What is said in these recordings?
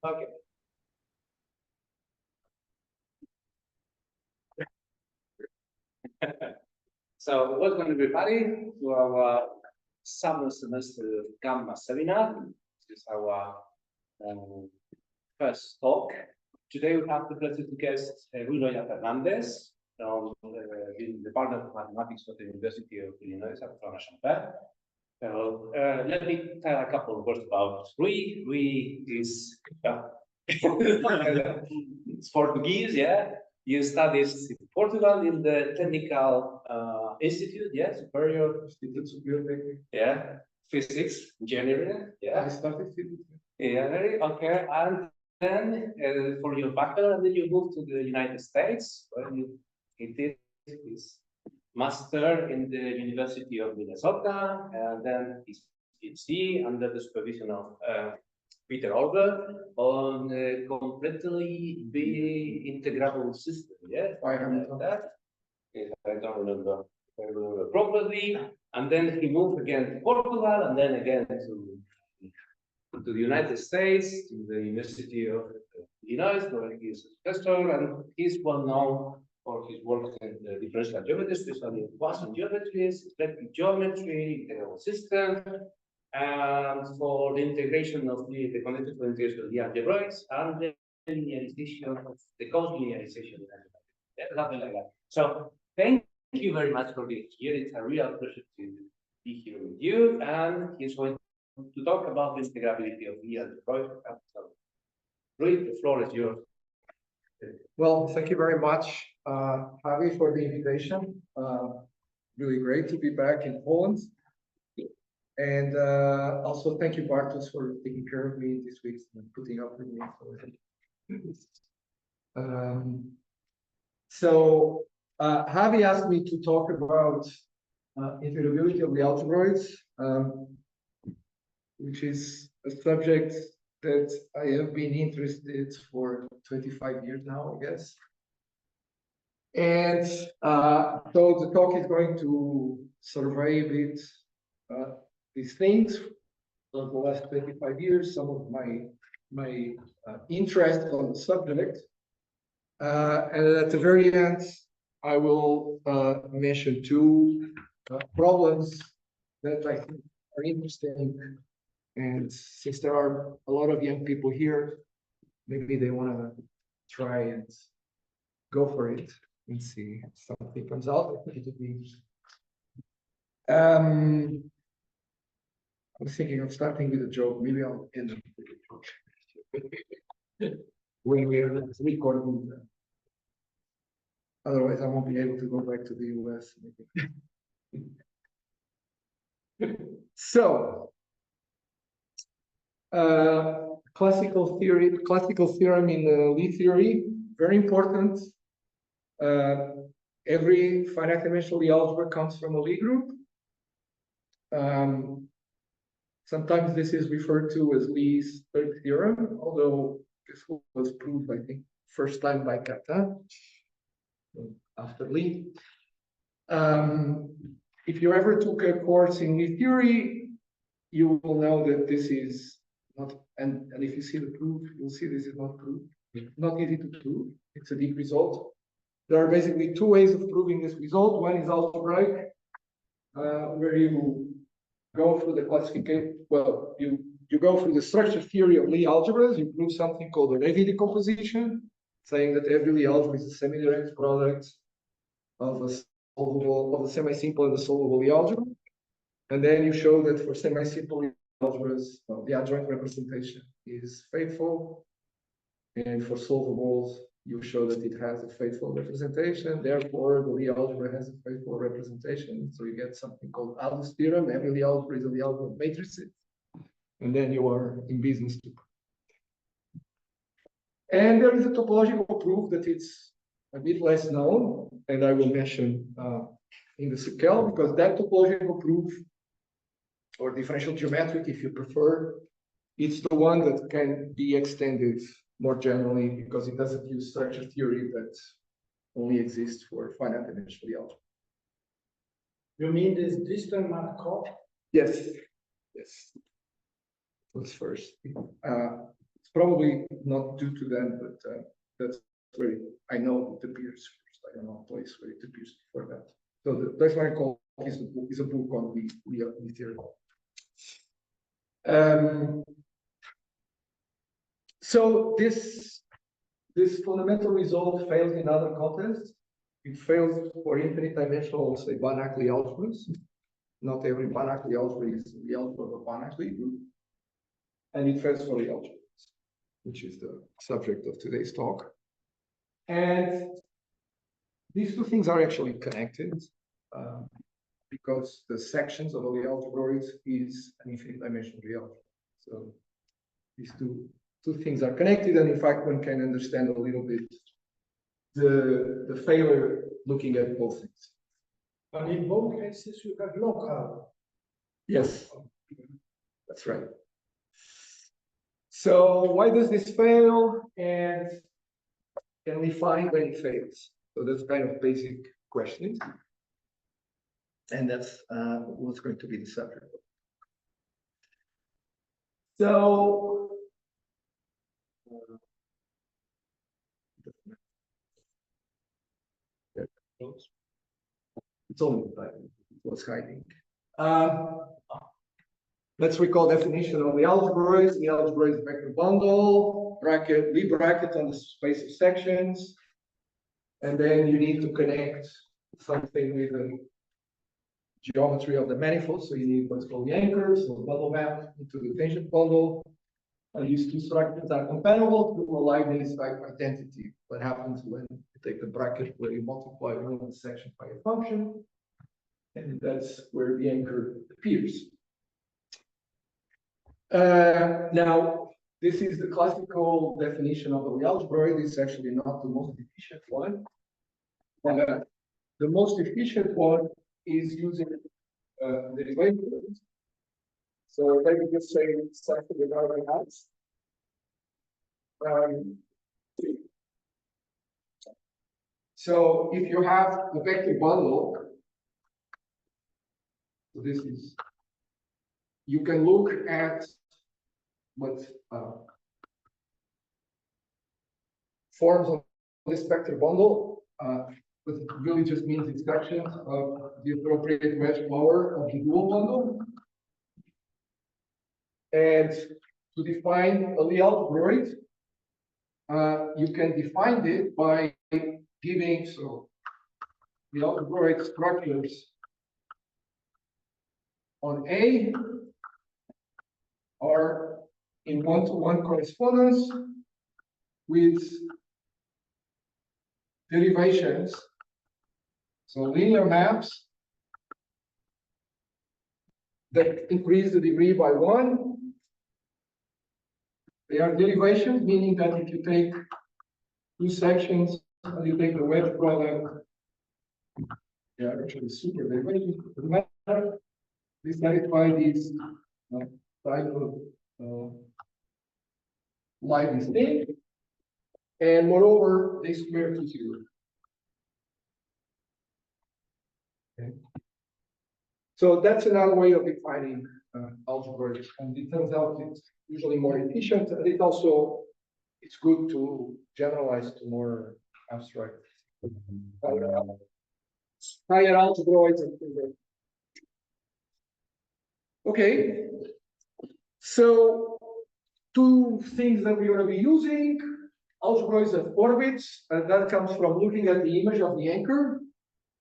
Okay. So welcome everybody to our summer semester Gamma seminar. This is our first talk. Today we have the pleasure to guest Loja Fernandes from the Department of Mathematics at the University of Illinois at Champaign. So let me tell a couple of words about Rui. Rui is it's Portuguese, yeah. You studied in Portugal in the Technical Institute, yeah, Superior Institute Superior Technical. Yeah, physics, engineering, yeah. I started physics. Yeah, okay. And then for your bachelor, then you moved to the United States, where you did his master in the University of Minnesota, and then his PhD under the supervision of Peter Albert on a completely integrable system. Yeah, I remember that. If I don't remember, if I remember properly. And then he moved again to Portugal, and then again to the United States, to the University of Illinois, where he is a professor, and he's well known for his work in the differential geometry, especially in quantum geometries, eclectic geometry, integral systems, and for the integration of the connected integration of the algebroids and the linearization of the cos linearization. Something like that. So thank you very much for being here. It's a real pleasure to be here with you. And he's going to talk about the integrability of the algebroid. So, Rui, the floor is yours. Well, thank you very much, Javi, for the invitation. Really great to be back in Poland. And also thank you, Bartos, for taking care of me this week and putting up with me. Javi asked me to talk about integrability of the algebroids, which is a subject that I have been interested for 25 years now, I guess. And so the talk is going to survey a bit these things for the last 25 years, some of my interest on the subject. And at the very end, I will mention two problems that I think are interesting. And since there are a lot of young people here, maybe they want to try and go for it and see if something comes out. I think it would be. I'm thinking of starting with a joke. Maybe I'll end up with a joke when we are recording. Otherwise, I won't be able to go back to the US. So, classical theorem in Lie theory, very important. Every finite dimensional Lie algebra comes from a Lie group. Sometimes this is referred to as Lie's third theorem, although this was proved, I think, first time by Catin after Lie. If you ever took a course in Lie theory, you will know that this is not, and if you see the proof, you'll see this is not proof. Not easy to prove. It's a deep result. There are basically two ways of proving this result. One is algebraic, where you go through the classification. Well, you go through the structure theory of Lie algebras. You prove something called the Lévy decomposition, saying that every Lie algebra is a semi-direct product of a semi-simple and a solvable Lie algebra. And then you show that for semi-simple algebras, the adjoint representation is faithful, and for solvables, you show that it has a faithful representation. Therefore, the Lie algebra has a faithful representation. So you get something called Aldus theorem. Every Lie algebra is a Lie algebra of matrices, and then you are in business to prove. And there is a topological proof that it's a bit less known, and I will mention in the SQL, because that topological proof, or differential geometric, if you prefer, it's the one that can be extended more generally because it doesn't use structure theory that only exists for finite dimensional algebra. You mean this Driscoll Markov? Yes, yes. What's first? probably not due to them, but that's where I know it appears first. I don't know a place where it appears before that. So that's why I call is a book on the theory. So this fundamental result fails in other contexts. It fails for infinite dimensional, say, Banachly algebras. Not every Banachly algebra is the algebra of a Banachly group. And it fails for the algebroids, which is the subject of today's talk. And these two things are actually connected because the sections of the algebroids is an infinite dimensional algebra. So these two things are connected, and in fact, one can understand a little bit the failure looking at both things. And in both cases, you have local. Yes, that's right. So why does this fail, and can we find when it fails? So that's kind of basic questions, and that's what's going to be the subject. So it's only what's hiding. Let's recall definition of the algebroids. The algebroid is vector bundle, bracket, leave bracket on the space of sections. And then you need to connect something with the geometry of the manifold. So you need what's called the anchors or bundle map into the tangent bundle. And these two structures are compatible through a Leibniz type identity. What happens when you take the bracket where you multiply one of the sections by a function, and that's where the anchor appears. Now, this is the classical definition of the algebroid. It's actually not the most efficient one. The most efficient one is using derivatives. So let me just say something about that. So if you have a vector bundle, so this is, you can look at what forms of this vector bundle, but it really just means instructions of the appropriate mesh power of the dual bundle. And to define a Lie algebroid, you can define it by giving the algebroid structures on A are in one-to-one correspondence with derivations, so linear maps that increase the degree by 1. They are derivations, meaning that if you take two sections and you take the wedge product, they are actually super derivations. It doesn't matter. They satisfy these type of Leibniz thing, and moreover, they square to 0. Okay. So that's another way of defining algebroids, and it turns out it's usually more efficient, and it's good to generalize to more abstract higher algebroids and things like that. Okay, so two things that we're going to be using: algebroids of orbits, and that comes from looking at the image of the anchor.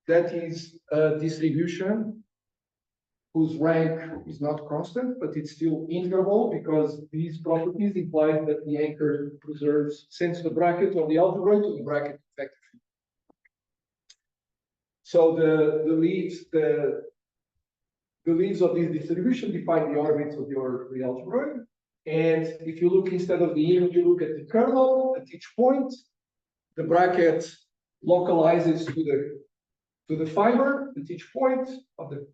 That is a distribution whose rank is not constant, but it's still integrable because these properties imply that the anchor preserves, sends the bracket of the algebroid to the bracket vector field. So the leaves of this distribution define the orbits of the algebroid. And if you look instead of the image, you look at the kernel at each point, the bracket localizes to the fiber at each point of the,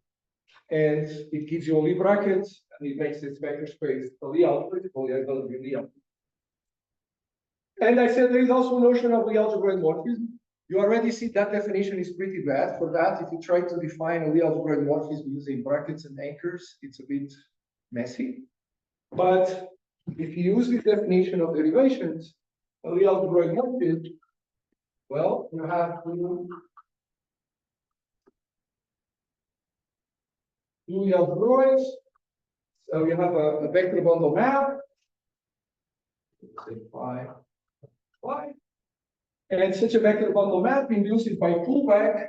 and it gives you only brackets, and it makes this vector space a Lie algebroid, And I said there is also a notion of Lie algebroid morphism. You already see that definition is pretty bad. For that, if you try to define a Lie algebroid morphism using brackets and anchors, it's a bit messy. But if you use this definition of derivations, a real algebraic morphism, well, you have two algebroids. So you have a vector bundle map. Say phi. And such a vector bundle map induces by pullback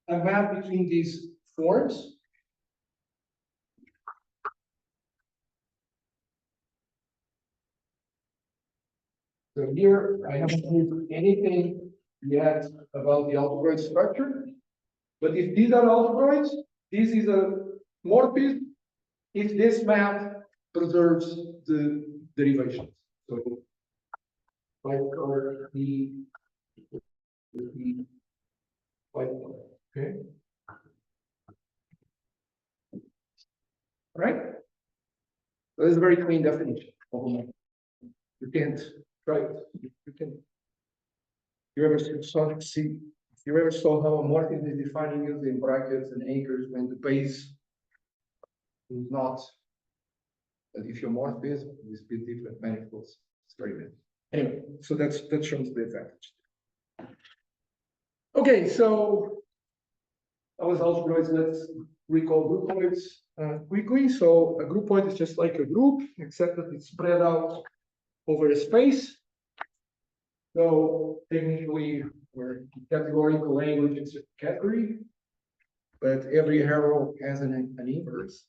a map between these forms. So here I haven't used anything yet about the algebroid structure. But if these are algebroids, this is a morphism if this map preserves the derivations. So or the okay. All right. So this is a very clean definition of a map. You can't try it. You can. You ever saw how a morphism is defining using brackets and anchors when the base is not? But if your morphism is with different manifolds, it's very bad. Anyway, so that shows the advantage. Okay, so that was algebroids. Let's recall groupoids quickly. So a groupoid is just like a group, except that it's spread out over a space. So technically, we're categorical language, it's a category, but every arrow has an inverse.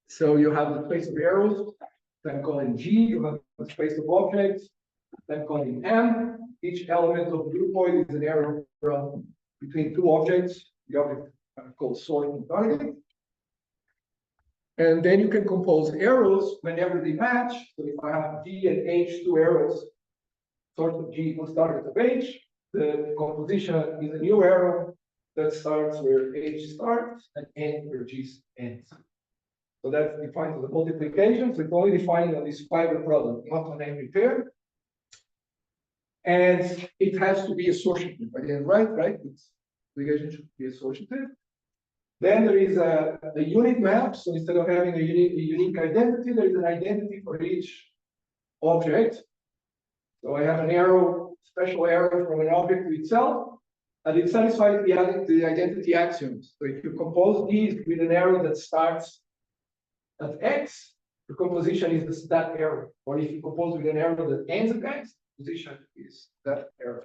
So you have the space of arrows, then calling G, you have the space of objects, then calling M. Each element of the groupoid is an arrow from between two objects. The object called source and target. And then you can compose arrows whenever they match. So if I have G and H, two arrows, source of G equals target of H, the composition is a new arrow that starts where H starts and ends where G ends. So that's defined as a multiplication. So it's only defined on this fiber problem, not on every pair. And it has to be associative. Again, right? It's obligation should be associative. Then there is a unit map. So instead of having a unique identity, there is an identity for each object. So I have an arrow, special arrow from an object to itself, and it satisfies the identity axioms. So if you compose these with an arrow that starts at X, the composition is that arrow. Or if you compose with an arrow that ends at X, the position is that arrow.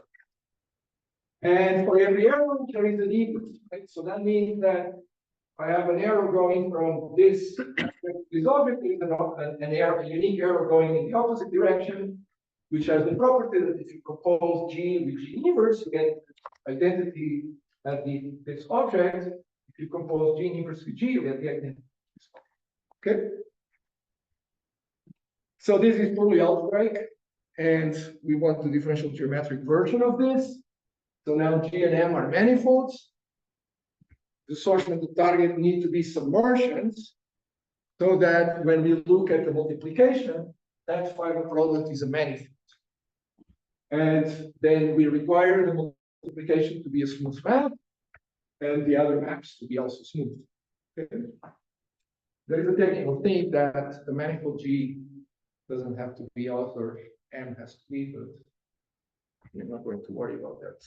And for every arrow, there is an inverse, right? So that means that I have an arrow going from this object, there is an arrow, a unique arrow going in the opposite direction, which has the property that if you compose G with G inverse, you get identity at this object. If you compose G inverse with G, you get the identity. Okay. So this is purely algebraic, and we want the differential geometric version of this. So now G and M are manifolds. The source and the target need to be submersions, so that when we look at the multiplication, that fiber product is a manifold. And then we require the multiplication to be a smooth map, and the other maps to be also smooth. Okay. There is a technical thing that the manifold G doesn't have to be author, M has to be, but you're not going to worry about that.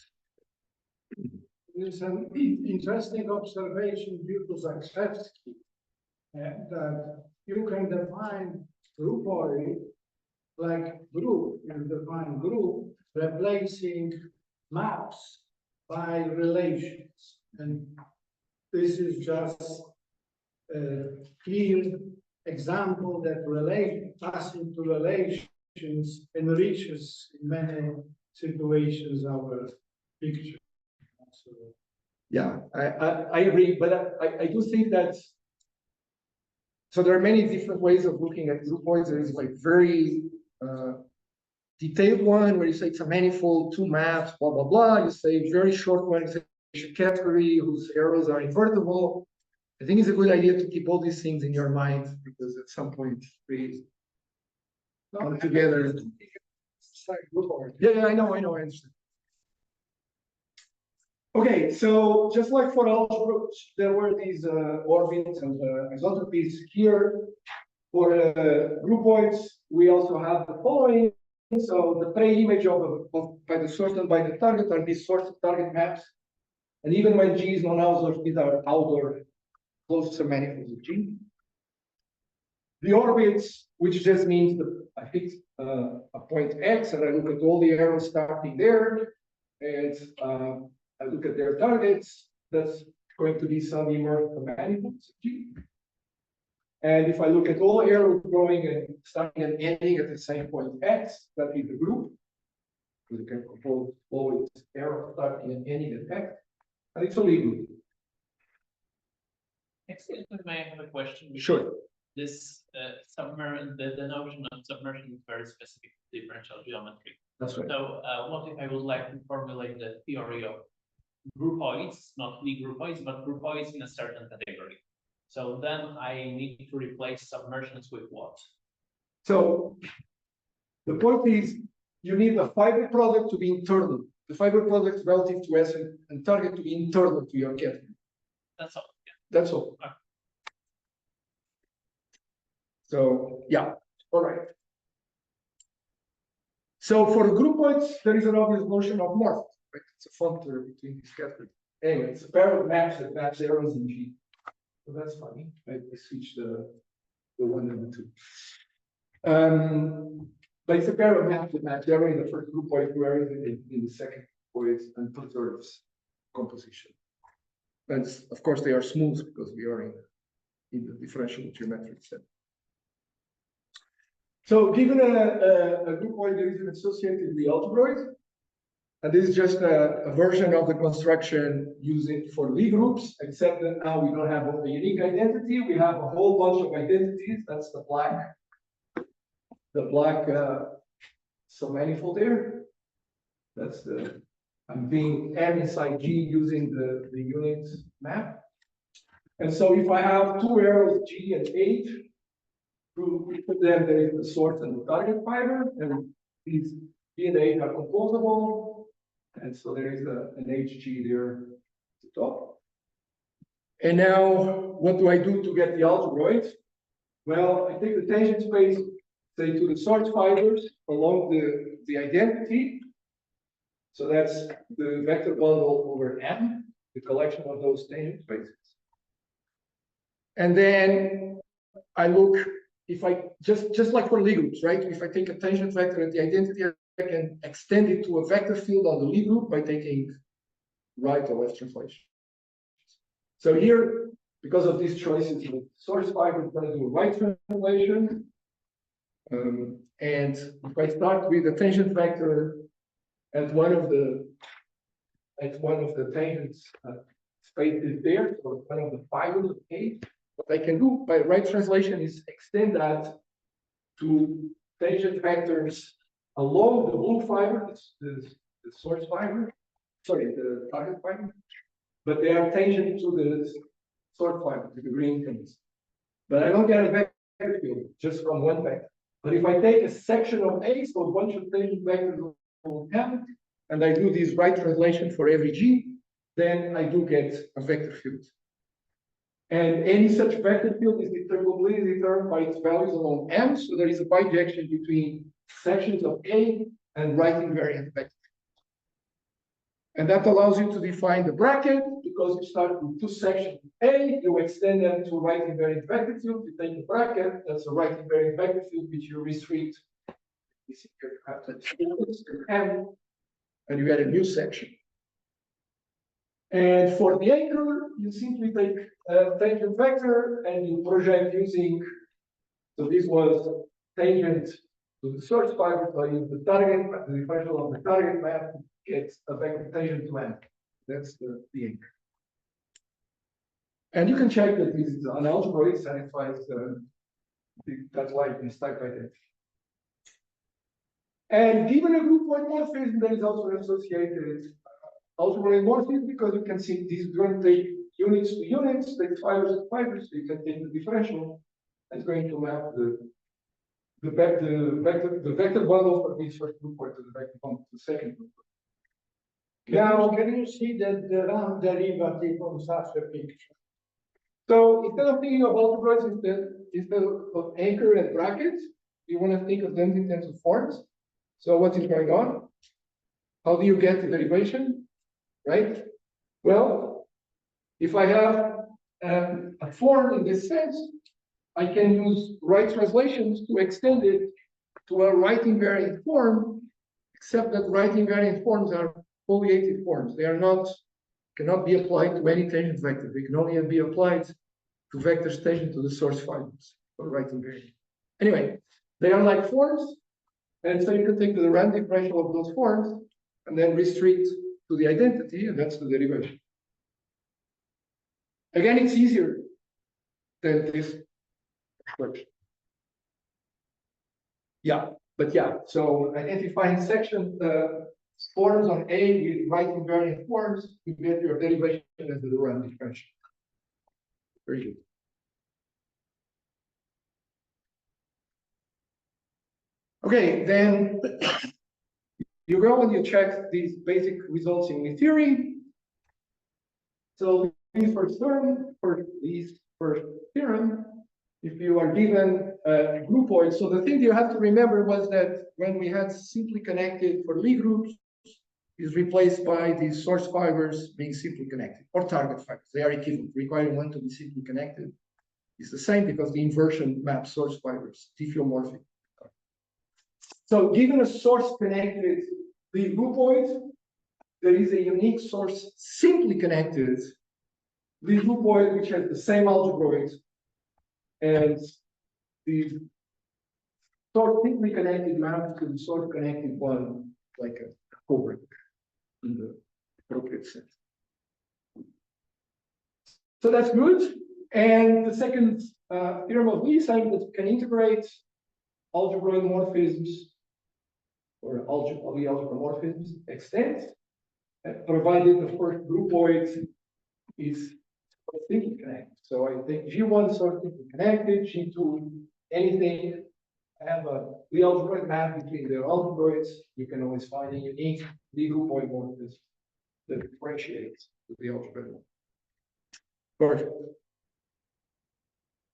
There's an interesting observation due to Zakrzewski, that you can define groupoid like group, you define group, replacing maps by relations. And this is just a clear example that passing to relations enriches in many situations our picture. So, yeah, I agree, but I do think that, so there are many different ways of looking at groupoids. There is like very detailed one where you say it's a manifold, two maps, blah, blah, blah. You say very short one, you say it's a category whose arrows are invertible. I think it's a good idea to keep all these things in your mind, because at some point we come together. Yeah, I know, I understand. Okay, so just like for algebra, there were these orbits and isotropies here. For groupoids, we also have the following. So the pre-image by the source and by the target are these source and target maps. And even when G is non-Hausdorff, these are Hausdorff closed submanifolds of G. The orbits, which just means that I fix a point X and I look at all the arrows starting there, and I look at their targets. That's going to be some inverse manifolds of G. And if I look at all arrows going and starting and ending at the same point X, that is the group. You can compose always arrow starting and ending at X, and it's only group. Excuse me, may I have a question? Sure. This the notion of submersion is very specific to differential geometry. That's right. So what if I would like to formulate the theory of groupoids, not Lie groupoids, but groupoids in a certain category? So then I need to replace submersions with what? So the point is, you need the fiber product to be internal. The fiber product relative to S and target to be internal to your category. That's all. Yeah. That's all. Okay. So yeah, all right. So for groupoids, there is an obvious notion of morph. Right? It's a functor between these categories. Anyway, it's a pair of maps that maps arrows in G. So that's funny. I switch the one and the two. But it's a pair of maps that maps arrow in the first groupoid, whereas in the second groupoid and preserves composition. And of course, they are smooth because we are in the differential geometric set. So given a groupoid, there is an associated with the algebroid. And this is just a version of the construction using for Lie groups, except that now we don't have a unique identity. We have a whole bunch of identities. That's the black submanifold there. That's I'm being M inside G using the unit map. And so if I have two arrows G and H, through each of them there is the source and the target fiber, and these G and H are composable. And so there is an HG there at the top. And now, what do I do to get the algebroid? Well, I take the tangent space, say, to the source fibers along the identity. So that's the vector bundle over M, the collection of those tangent spaces. And then I look, if I just like for Lie groups, right? If I take a tangent vector at the identity, I can extend it to a vector field on the Lie group by taking right or left translation. So here, because of these choices, the source fiber is going to do a right translation. And if I start with the tangent vector at one of the tangent spaces there, so one of the fibers of A, what I can do by right translation is extend that to tangent vectors along the blue fiber, the source fiber, sorry, the target fiber, but they are tangent to the source fiber, to the green things. But I don't get a vector field just from one vector. But if I take a section of A, so a bunch of tangent vectors on M, and I do this right translation for every G, then I do get a vector field. And any such vector field is determinably determined by its values along M. So there is a bijection between sections of A and right invariant vector. And that allows you to define the bracket, because you start with two sections of A, you extend them to right invariant vector field, you take the bracket, that's a right invariant vector field, which you restrict. You have to M, and you get a new section. And for the anchor, you simply take a tangent vector and you project using, so this was tangent to the source fiber, so I use the target, the differential of the target map gets a vector tangent to M. That's the anchor. And you can check that this is an algebroid satisfies that's why it's type identity. And given a groupoid morphism, there is also an associated algebroid morphism, because you can see these going to take units to units, take fibers to fibers, so you can take the differential. That's going to map the vector bundle for this first groupoid to the vector bundle to the second groupoid. Now, can you see the round derivative on such a picture? So instead of thinking of algebroids, instead of anchor and brackets, you want to think of them in terms of forms. So what is going on? How do you get the derivation, right? Well, if I have a form in this sense, I can use right translations to extend it to a right invariant form, except that right invariant forms are foliated forms. They are not, cannot be applied to any tangent vector. They can only be applied to vectors tangent to the source fibers for right invariant. Anyway, they are like forms, and so you can take the random differential of those forms and then restrict to the identity, and that's the derivation. Again, it's easier than this expression. Yeah, but yeah, so identifying section forms on A with right invariant forms, you get your derivation as the random differential. Very good. Okay, then you go and you check these basic results in the theory. So these first term, for these first theorem, if you are given a groupoid, so the thing you have to remember was that when we had simply connected for Lie groups, is replaced by these source fibers being simply connected, or target fibers. They are equivalent. Requiring one to be simply connected is the same because the inversion maps source fibers, diffeomorphic. So given a source connected Lie groupoid, there is a unique source simply connected Lie groupoid, which has the same algebroid as the source simply connected maps to the source connected one, like a covering in the appropriate sense. So that's good. And the second theorem of Lie saying that you can integrate algebroid morphisms or Lie algebra morphisms extent, provided the first groupoid is simply connected. So I think G1 sort of simply connected, G2 anything, have a Lie algebroid map between the algebroids. You can always find a unique Lie groupoid morphism that differentiates with the algebroid one. Perfect.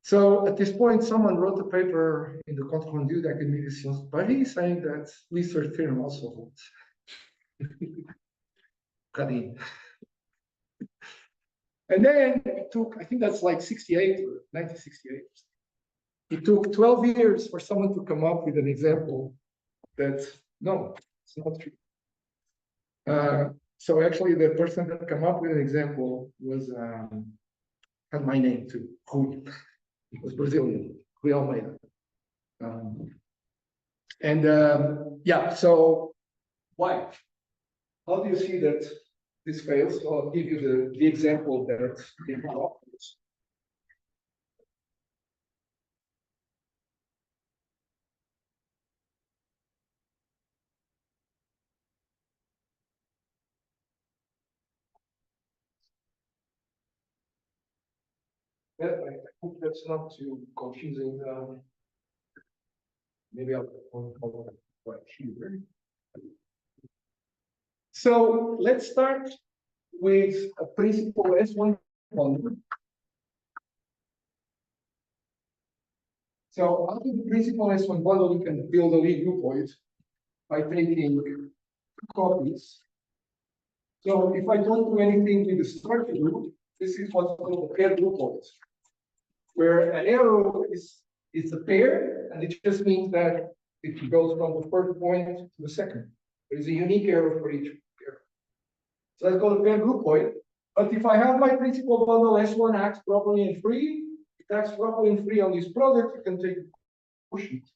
So at this point, someone wrote a paper in the Compte Rendu d'Académie des Sciences de Paris saying that Lie's third theorem also holds. And then it took, I think that's like 68 or 1968. It took 12 years for someone to come up with an example that, no, it's not true. So actually the person that came up with an example was, had my name too, Rui. It was Brazilian, Rui Almeida. Yeah, so why? How do you see that this fails? I'll give you the example that they come up with. I hope that's not too confusing. Maybe I'll call it right here. So let's start with a principle S1 bundle. So out of the principle S1 bundle, you can build a Lie groupoid by taking two copies. So if I don't do anything with the structure group, this is what's called a pair groupoid, where an arrow is a pair, and it just means that it goes from the first point to the second. There is a unique arrow for each pair. So that's called a pair groupoid. But if I have my principal bundle S1 acts properly and free, it acts properly and free on this product, you can take a quotient.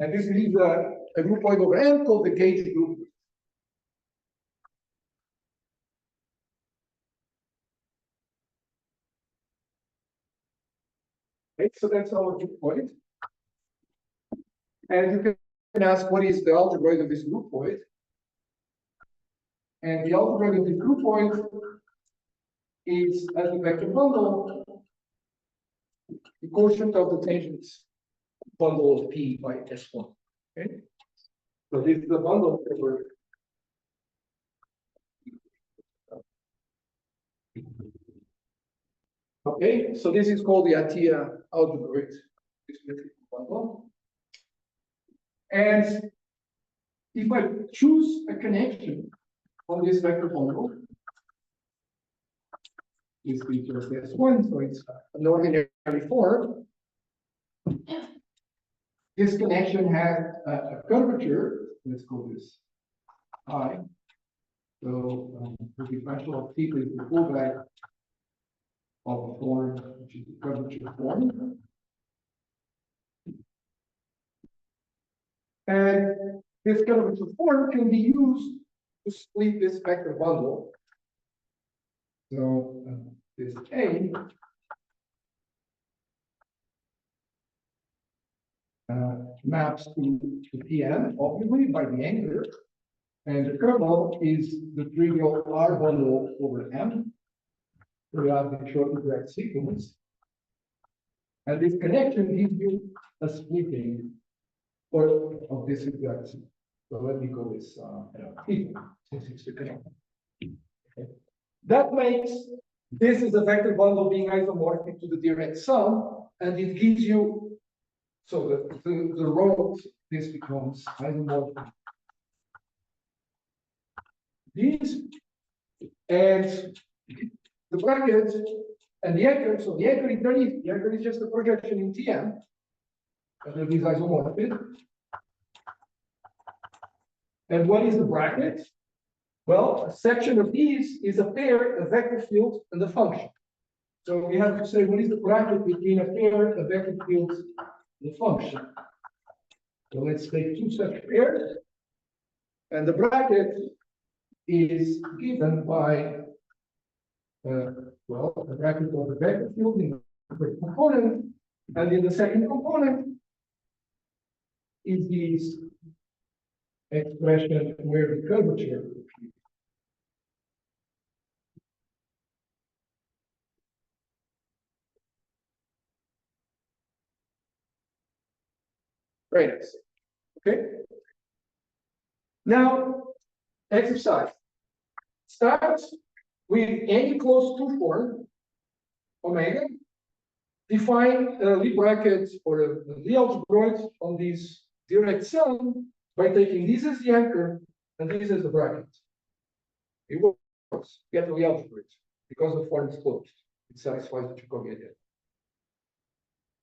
And this leaves a groupoid over M called the gauge group. Okay, so that's our groupoid. And you can ask, what is the algebroid of this groupoid? And the algebroid of this groupoid is, as a vector bundle, the quotient of the tangents bundle of P by S1. Okay? So this is the bundle over Okay, so this is called the ATIA algebroid. And if I choose a connection on this vector bundle, this features S1, so it's an ordinary form. This connection has a curvature, let's call this I. So the differential of theta is the fullback of the form, which is the curvature form. And this curvature form can be used to split this vector bundle. So this A maps to Pn, obviously, by the anchor. And the kernel is the trivial R bundle over M. We have the short direct sequence. And this connection gives you a splitting of this exact sequence. So let me call this theta, since it's the connection. Okay. That makes this is a vector bundle being isomorphic to the direct sum, and it gives you, so the row, this becomes isomorphic. These and the bracket and the anchor, so the anchor is just a projection in Tm, and it is isomorphic. And what is the bracket? Well, a section of these is a pair, a vector field, and a function. So we have to say what is the bracket between a pair, a vector field, and a function. So let's take two such pairs, and the bracket is given by well, the bracket of the vector field in the first component, and in the second component is this expression where the curvature appears. Very nice. Okay. Now, exercise. Start with any closed to form, omega. Define a Lie bracket or a Lie algebroid on this direct sum by taking this as the anchor and this as the bracket. It works. Get the Lie algebroid because the form is closed. It satisfies the Jacobian.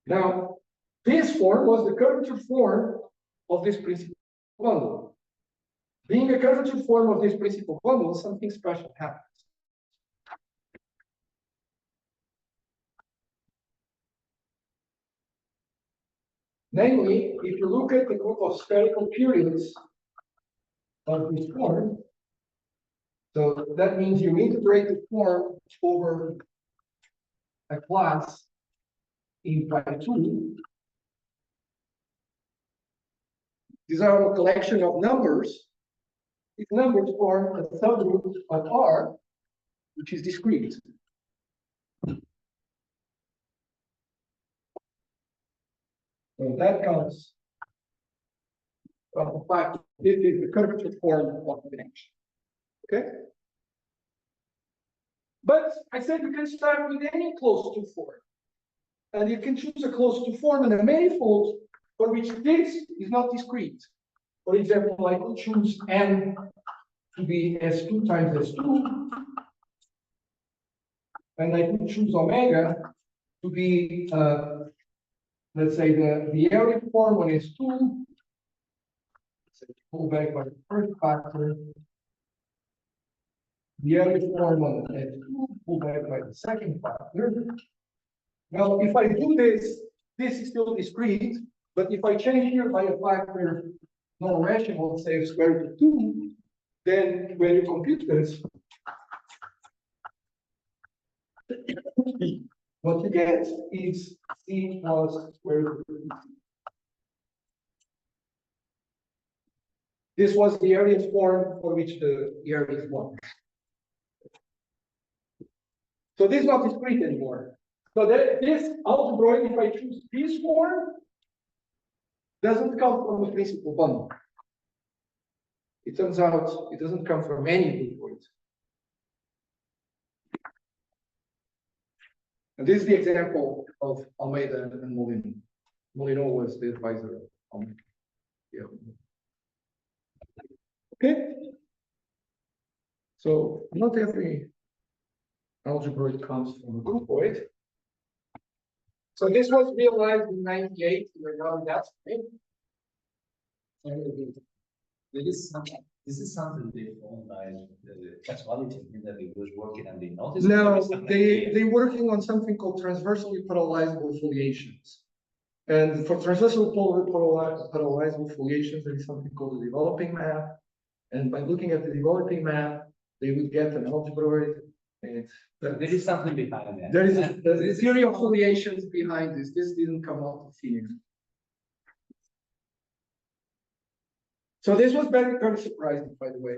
Now, this form was the curvature form of this principal bundle. Being a curvature form of this principal bundle, something special happens. Namely, if you look at the group of spherical periods of this form, so that means you integrate the form over a class in pi 2. These are a collection of numbers. These numbers form a subgroup of R, which is discrete. So that comes from the fact this is the curvature form of the connection. Okay? But I said you can start with any closed to form. And you can choose a closed to form and a manifold for which this is not discrete. For example, I could choose n to be S2 times S2. And I could choose omega to be, let's say, the area form on S2. So pull back by the first factor. The area form on S2, pull back by the second factor. Now, if I do this, this is still discrete. But if I change here by a factor non-rational, say square root of 2, then when you compute this, what you get is C plus square root of 2. This was the area form for which the area is 1. So this is not discrete anymore. So that this algebroid, if I choose this form, doesn't come from a principal bundle. It turns out it doesn't come from any algebroid. And this is the example of Almeida and Molino. Molino was the advisor of Almeida. Yeah. Okay. So not every algebroid comes from a groupoid. So this was realized in '98. We're now in that space. This is something they found by the casualty that they was working and they noticed. No, they're working on something called transversally parallelizable foliations. And for transversal parallelizable foliations, there is something called the developing map. And by looking at the developing map, they would get an algebroid. And There is something behind that. there is a theory of foliations behind this. This didn't come out of thin air. So this was very, very surprising, by the way.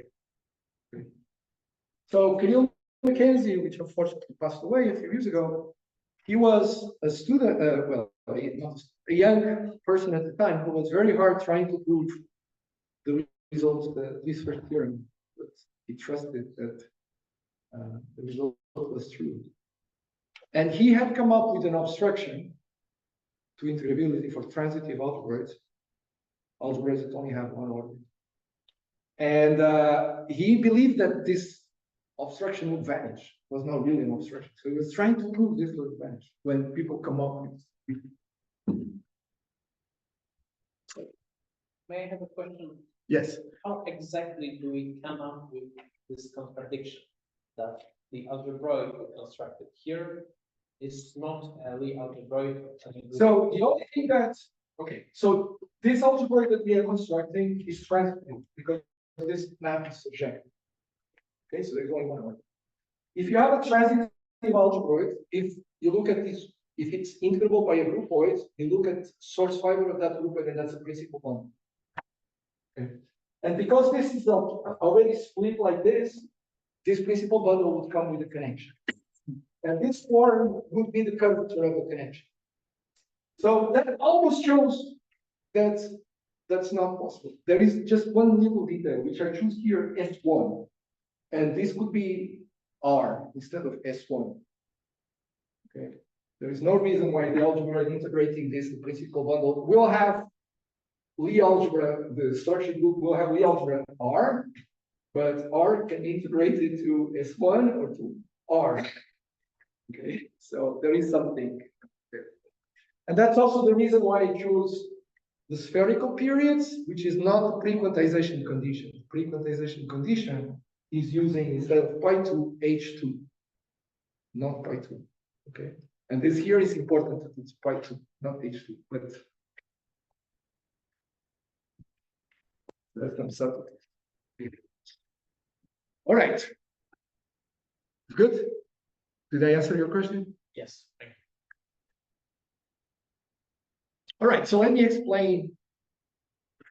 So Kirill Mackenzie, which unfortunately passed away a few years ago, he was a student, a young person at the time who was very hard trying to prove the results of the least squares theorem. But he trusted that the result was true. And he had come up with an obstruction to integrability for transitive algebroids. Algebroids that only have one orbit. And he believed that this obstruction would vanish. It was not really an obstruction. So he was trying to prove this would vanish when people come up with. May I have a question? Yes. How exactly do we come up with this contradiction that the algebroid we constructed here is not a Lie algebroid? So the only thing that, okay, so this algebroid that we are constructing is transitive because this map is subjective. Okay, so there's only one order. If you have a transitive algebroid, if you look at this, if it's integrable by a groupoid, you look at source fiber of that groupoid, and that's a principal bundle. Okay. And because this is already split like this principal bundle would come with a connection. And this form would be the curvature of the connection. So that almost shows that that's not possible. There is just one little detail, which I choose here S1. And this could be R instead of S1. Okay. There is no reason why the algebra integrating this principal bundle will have Lie algebra, the structured group will have Lie algebra R, but R can be integrated to S1 or to R. Okay, so there is something there. And that's also the reason why I chose the spherical periods, which is not a pre-quantization condition. Pre-quantization condition is using instead of pi2, H2, not pi2. Okay, and this here is important that it's pi2, not H2, but that's some subtlety. All right. Good. Did I answer your question? Yes, thank you. All right, so let me explain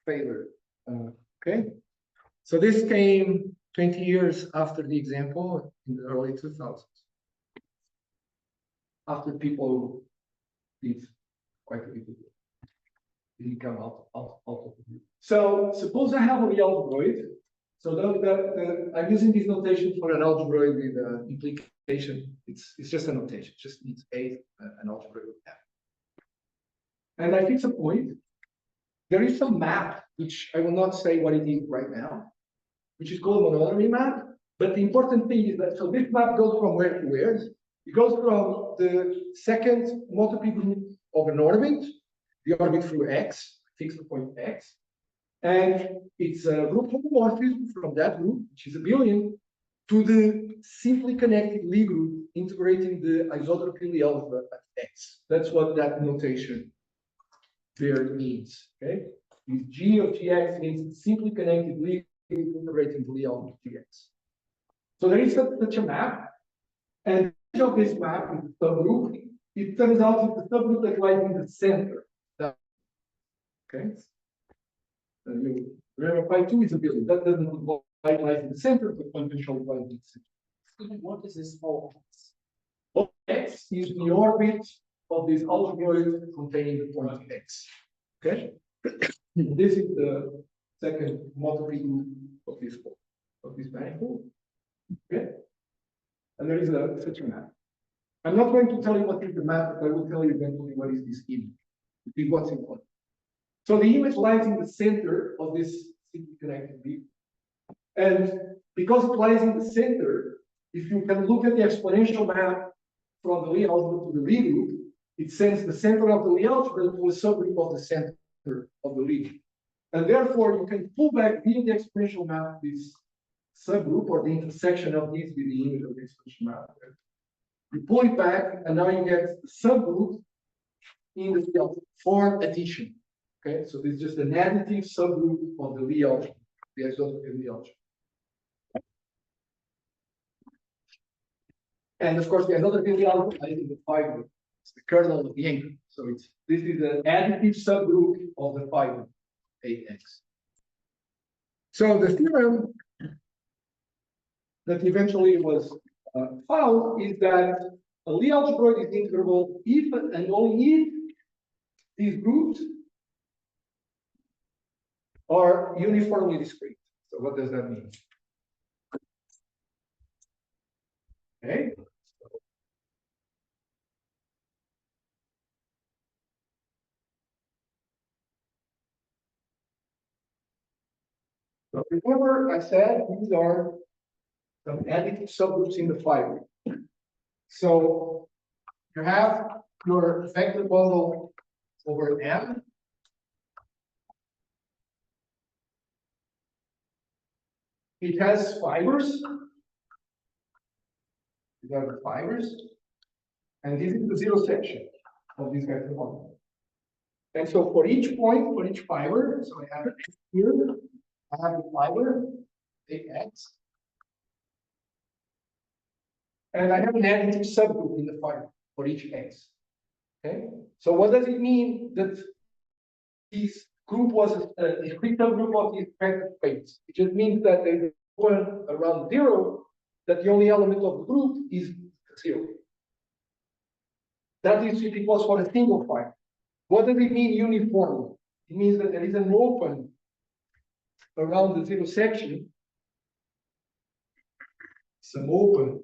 failure. Okay, so this came 20 years after the example in the early 2000s. After people did quite a bit of it. Didn't come out of it. So suppose I have a algebroid. So I'm using this notation for an algebroid with an implication. It's just a notation. It just needs an algebroid with F. And I fix a point. There is some map, which I will not say what it is right now, which is called a monotomy map. But the important thing is that, so this map goes from where to where? It goes from the second multiply group of an orbit, the orbit through X, fix the point X. And it's a group homomorphism from that group, which is a billion, to the simply connected Lie group integrating the isotropy Lie algebra at X. That's what that notation there means. Okay, this G of Gx means simply connected Lie group integrating the Lie algebra Gx. So there is such a map, and of this map is the subgroup. It turns out it's the subgroup that lies in the center. Okay. And you remember pi2 is a billion. That doesn't lie in the center, but conventional lies in the center. What is this all? X is the orbit of this algebroid containing the point X. Okay. This is the second multiply group of this manifold. Okay. And there is such a map. I'm not going to tell you what is the map, but I will tell you eventually what is this image. It is what's important. So the image lies in the center of this simply connected leaf. And because it lies in the center, if you can look at the exponential map from the Lie algebra to the Lie group, it sends the center of the Lie algebra to a subgroup of the center of the Lie. And therefore, you can pull back via the exponential map this subgroup or the intersection of these with the image of the exponential map. You pull it back, and now you get the subgroup in the Lie algebra for addition. Okay, so this is just an additive subgroup of the Lie algebra, the isotropy Lie algebra. And of course, the isotropy Lie algebra is the fiber. It's the kernel of the anchor. So this is an additive subgroup of the fiber AX. So the theorem that eventually was found is that a Lie algebroid is integrable if and only if these groups are uniformly discrete. So what does that mean? Okay. So remember I said these are some additive subgroups in the fiber. So you have your vector bundle over M. It has fibers. These are the fibers. And this is the zero section of this vector bundle. And so for each point, for each fiber, so I have it here, I have the fiber, AX. And I have an additive subgroup in the fiber for each X. Okay. So what does it mean that this group was a discrete subgroup of the vector space? It just means that there is one around zero, that the only element of the group is zero. That is if it was for a single fiber. What does it mean uniformly? It means that there is an open around the zero section, some open,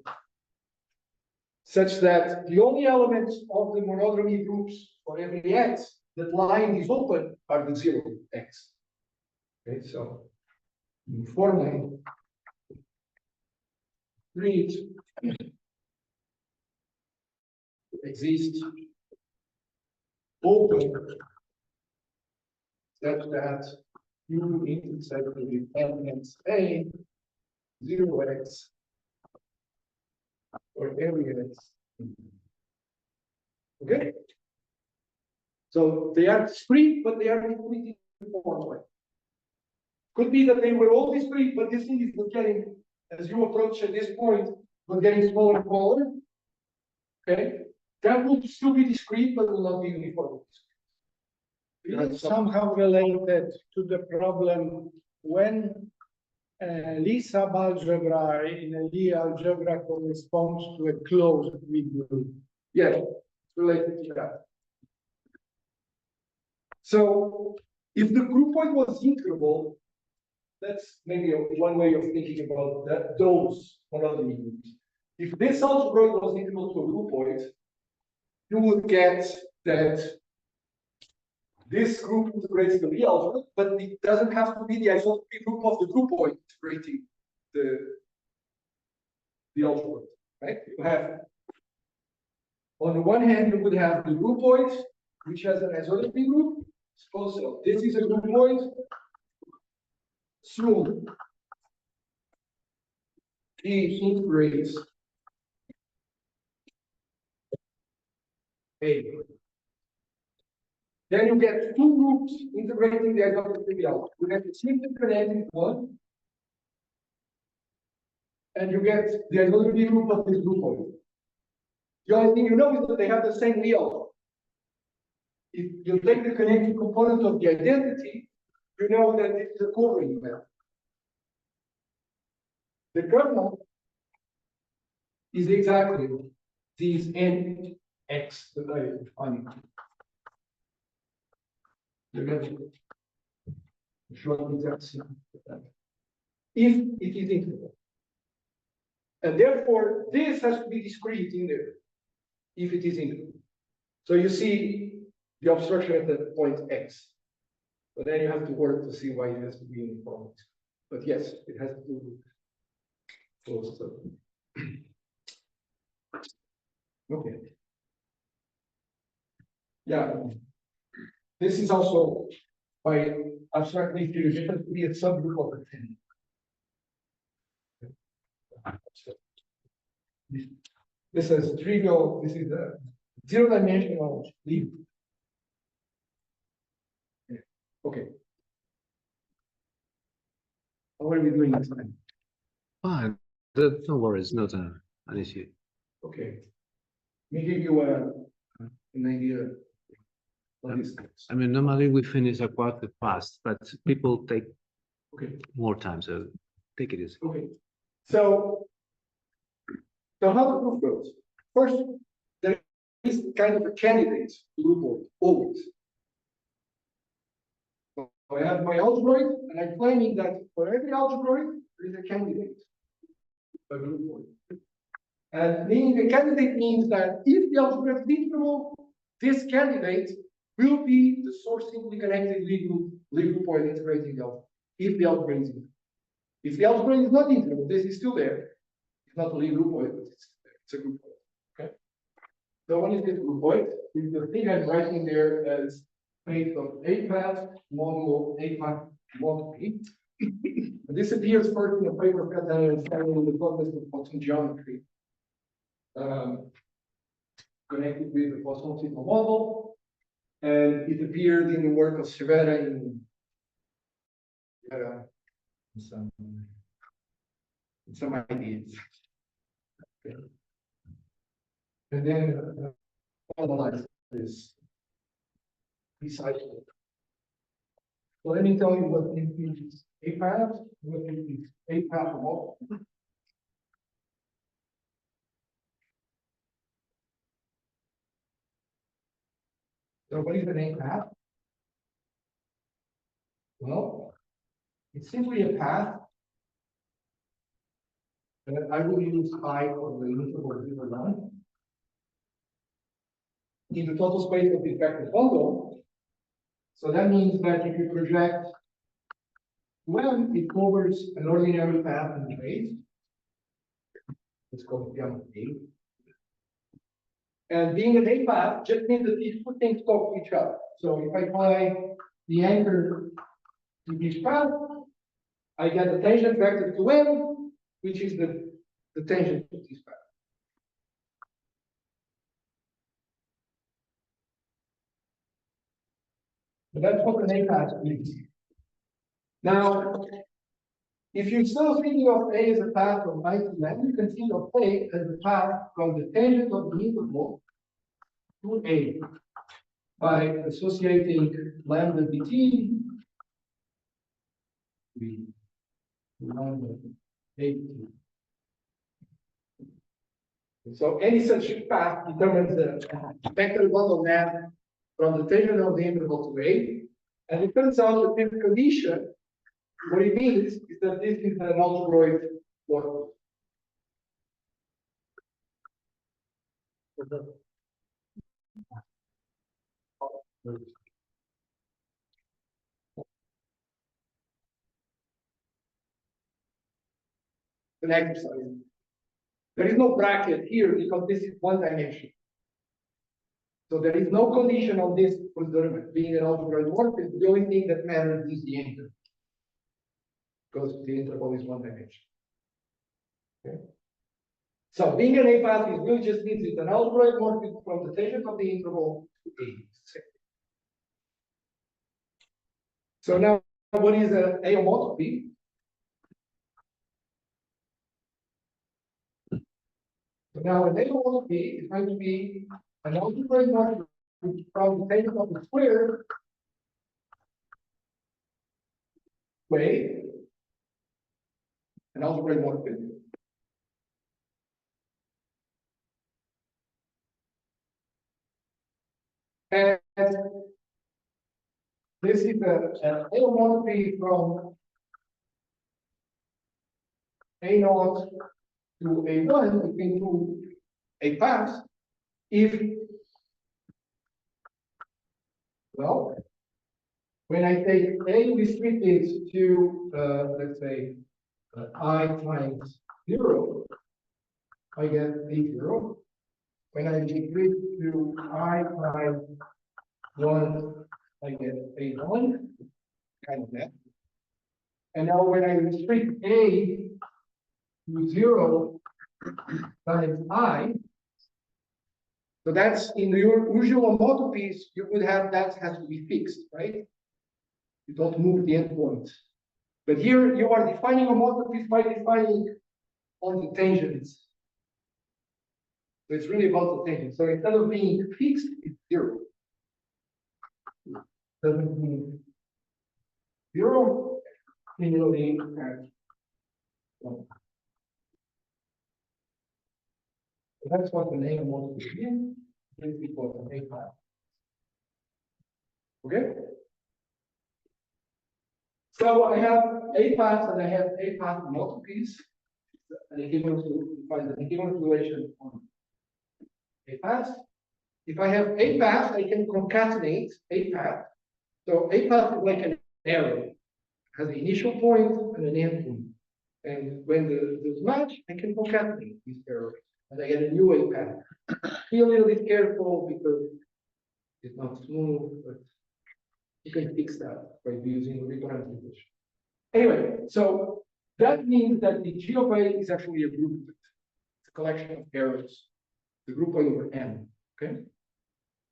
such that the only elements of the monodromy groups for every X that lie in this open are the zero X. Okay, so uniformly treat exist open such that U intersect with elements A, 0x, or every X. Okay? So they are discrete, but they are discrete in the form way. Could be that they were all discrete, but this thing is getting, as you approach at this point, was getting smaller and smaller. Okay? That will still be discrete, but will not be uniformly discrete. It's somehow related to the problem when Lie subalgebra in a Lie algebra corresponds to a closed Lie group. Yes, it's related to that. So if the group point was integrable, that's maybe one way of thinking about that, those monodromy groups. If this algebroid was integral to a group point, you would get that this group integrates the Lie algebra, but it doesn't have to be the isotropy group of the group point integrating the algebra, right? You have, on the one hand, you would have the group point, which has an isotropy group. Suppose so. This is a group point. So it integrates A. Then you get two groups integrating the isotropy algebra. You get the simply connected one, and you get the isotropy group of this group point. The only thing you know is that they have the same Lie algebra. If you take the connected component of the identity, you know that it's a covering map. The kernel is exactly these nx that I defined. If it is integral. And therefore, this has to be discrete in there. if it is integrable. So you see the obstruction at the point X. But then you have to work to see why it has to be uniform. But yes, it has to do with closed circle. Okay. Yeah. This is also by abstractly theory, it has to be a subgroup of the 10. This is trivial, this is a zero-dimensional leap. Okay. How are we doing this time? Fine, no worries, not an issue. Okay. Let me give you an idea. What is this? I mean, normally we finish a quarter past, but people take Okay. more time, so take it easy. Okay. So how the proof goes? First, there is kind of a candidate group always. So I have my algebroid, and I'm claiming that for every algebroid, there is a candidate. A group. And meaning a candidate means that if the algebra is integrable, this candidate will be the source simply connected Lie point integrating the algebra. If the algebra is integrable. If the algebra is not integrable, this is still there. It's not a Lie point, but it's a group point. Okay. So what is this group point? Is the thing I'm writing there as space of A path modulo A path mod P. This appears first in a paper Fernandes in the context of Poisson geometry. Connected with the Poisson signal model, and it appeared in the work of Cervera in some ideas. Okay. And then analyze this recycle. So let me tell you what is a path, what is a path model. So what is an A path? Well, it's simply a path that I will use I for the interval 0, 9 in the total space of the vector bundle. So that means that if you project when it covers an ordinary path in space, let's call it A. And being an A path just means that these two things talk to each other. So if I apply the anchor to this path, I get the tangent vector to M, which is the tangent of this path. So that's what an A path is. Now, if you're still thinking of A as a path from I to M, you can think of A as a path from the tangent of the interval to A by associating lambda dt with lambda A. So any such path determines the vector bundle map from the tangent of the interval to A. And it turns out that this condition, what it means is that this is an algebroid model. An exercise. There is no bracket here because this is one dimension. So there is no condition on this preservement being an algebroid morphism. The only thing that matters is the interval, because the interval is one dimension. Okay. So being an A path is really just means it's an algebroid morphism from the tangent of the interval to A. So now, what is an aomorphy? So now an aomorphy is going to be an algebroid morphism from the tangent of the square way, an algebroid morphism. And this is an aomorphy from A0 to A1 between two A paths if, well, when I take A restricted to, let's say, I times 0, I get A0. When I restrict to I times 1, I get A1, kind of that. And now when I restrict A to 0 times I, so that's in the usual homotopies, you would have that has to be fixed, right? You don't move the endpoint. But here you are defining homotopies by defining on the tangents. So it's really about the tangent. So instead of being fixed, it's 0. Doesn't mean 0, similarly as 1. So that's what the name homotopy is. This is what the A path. Okay? So I have A paths and I have A path homotopies. And equivalence to find the equivalence relation on A path. If I have A path, I can concatenate A path. So A path is like an arrow. It has an initial point and an end point. And when those match, I can concatenate these arrows. And I get a new A path. Be a little bit careful because it's not smooth, but you can fix that by using recurrent integration. Anyway, so that means that the G of A is actually a group. It's a collection of arrows. The group A over N. Okay?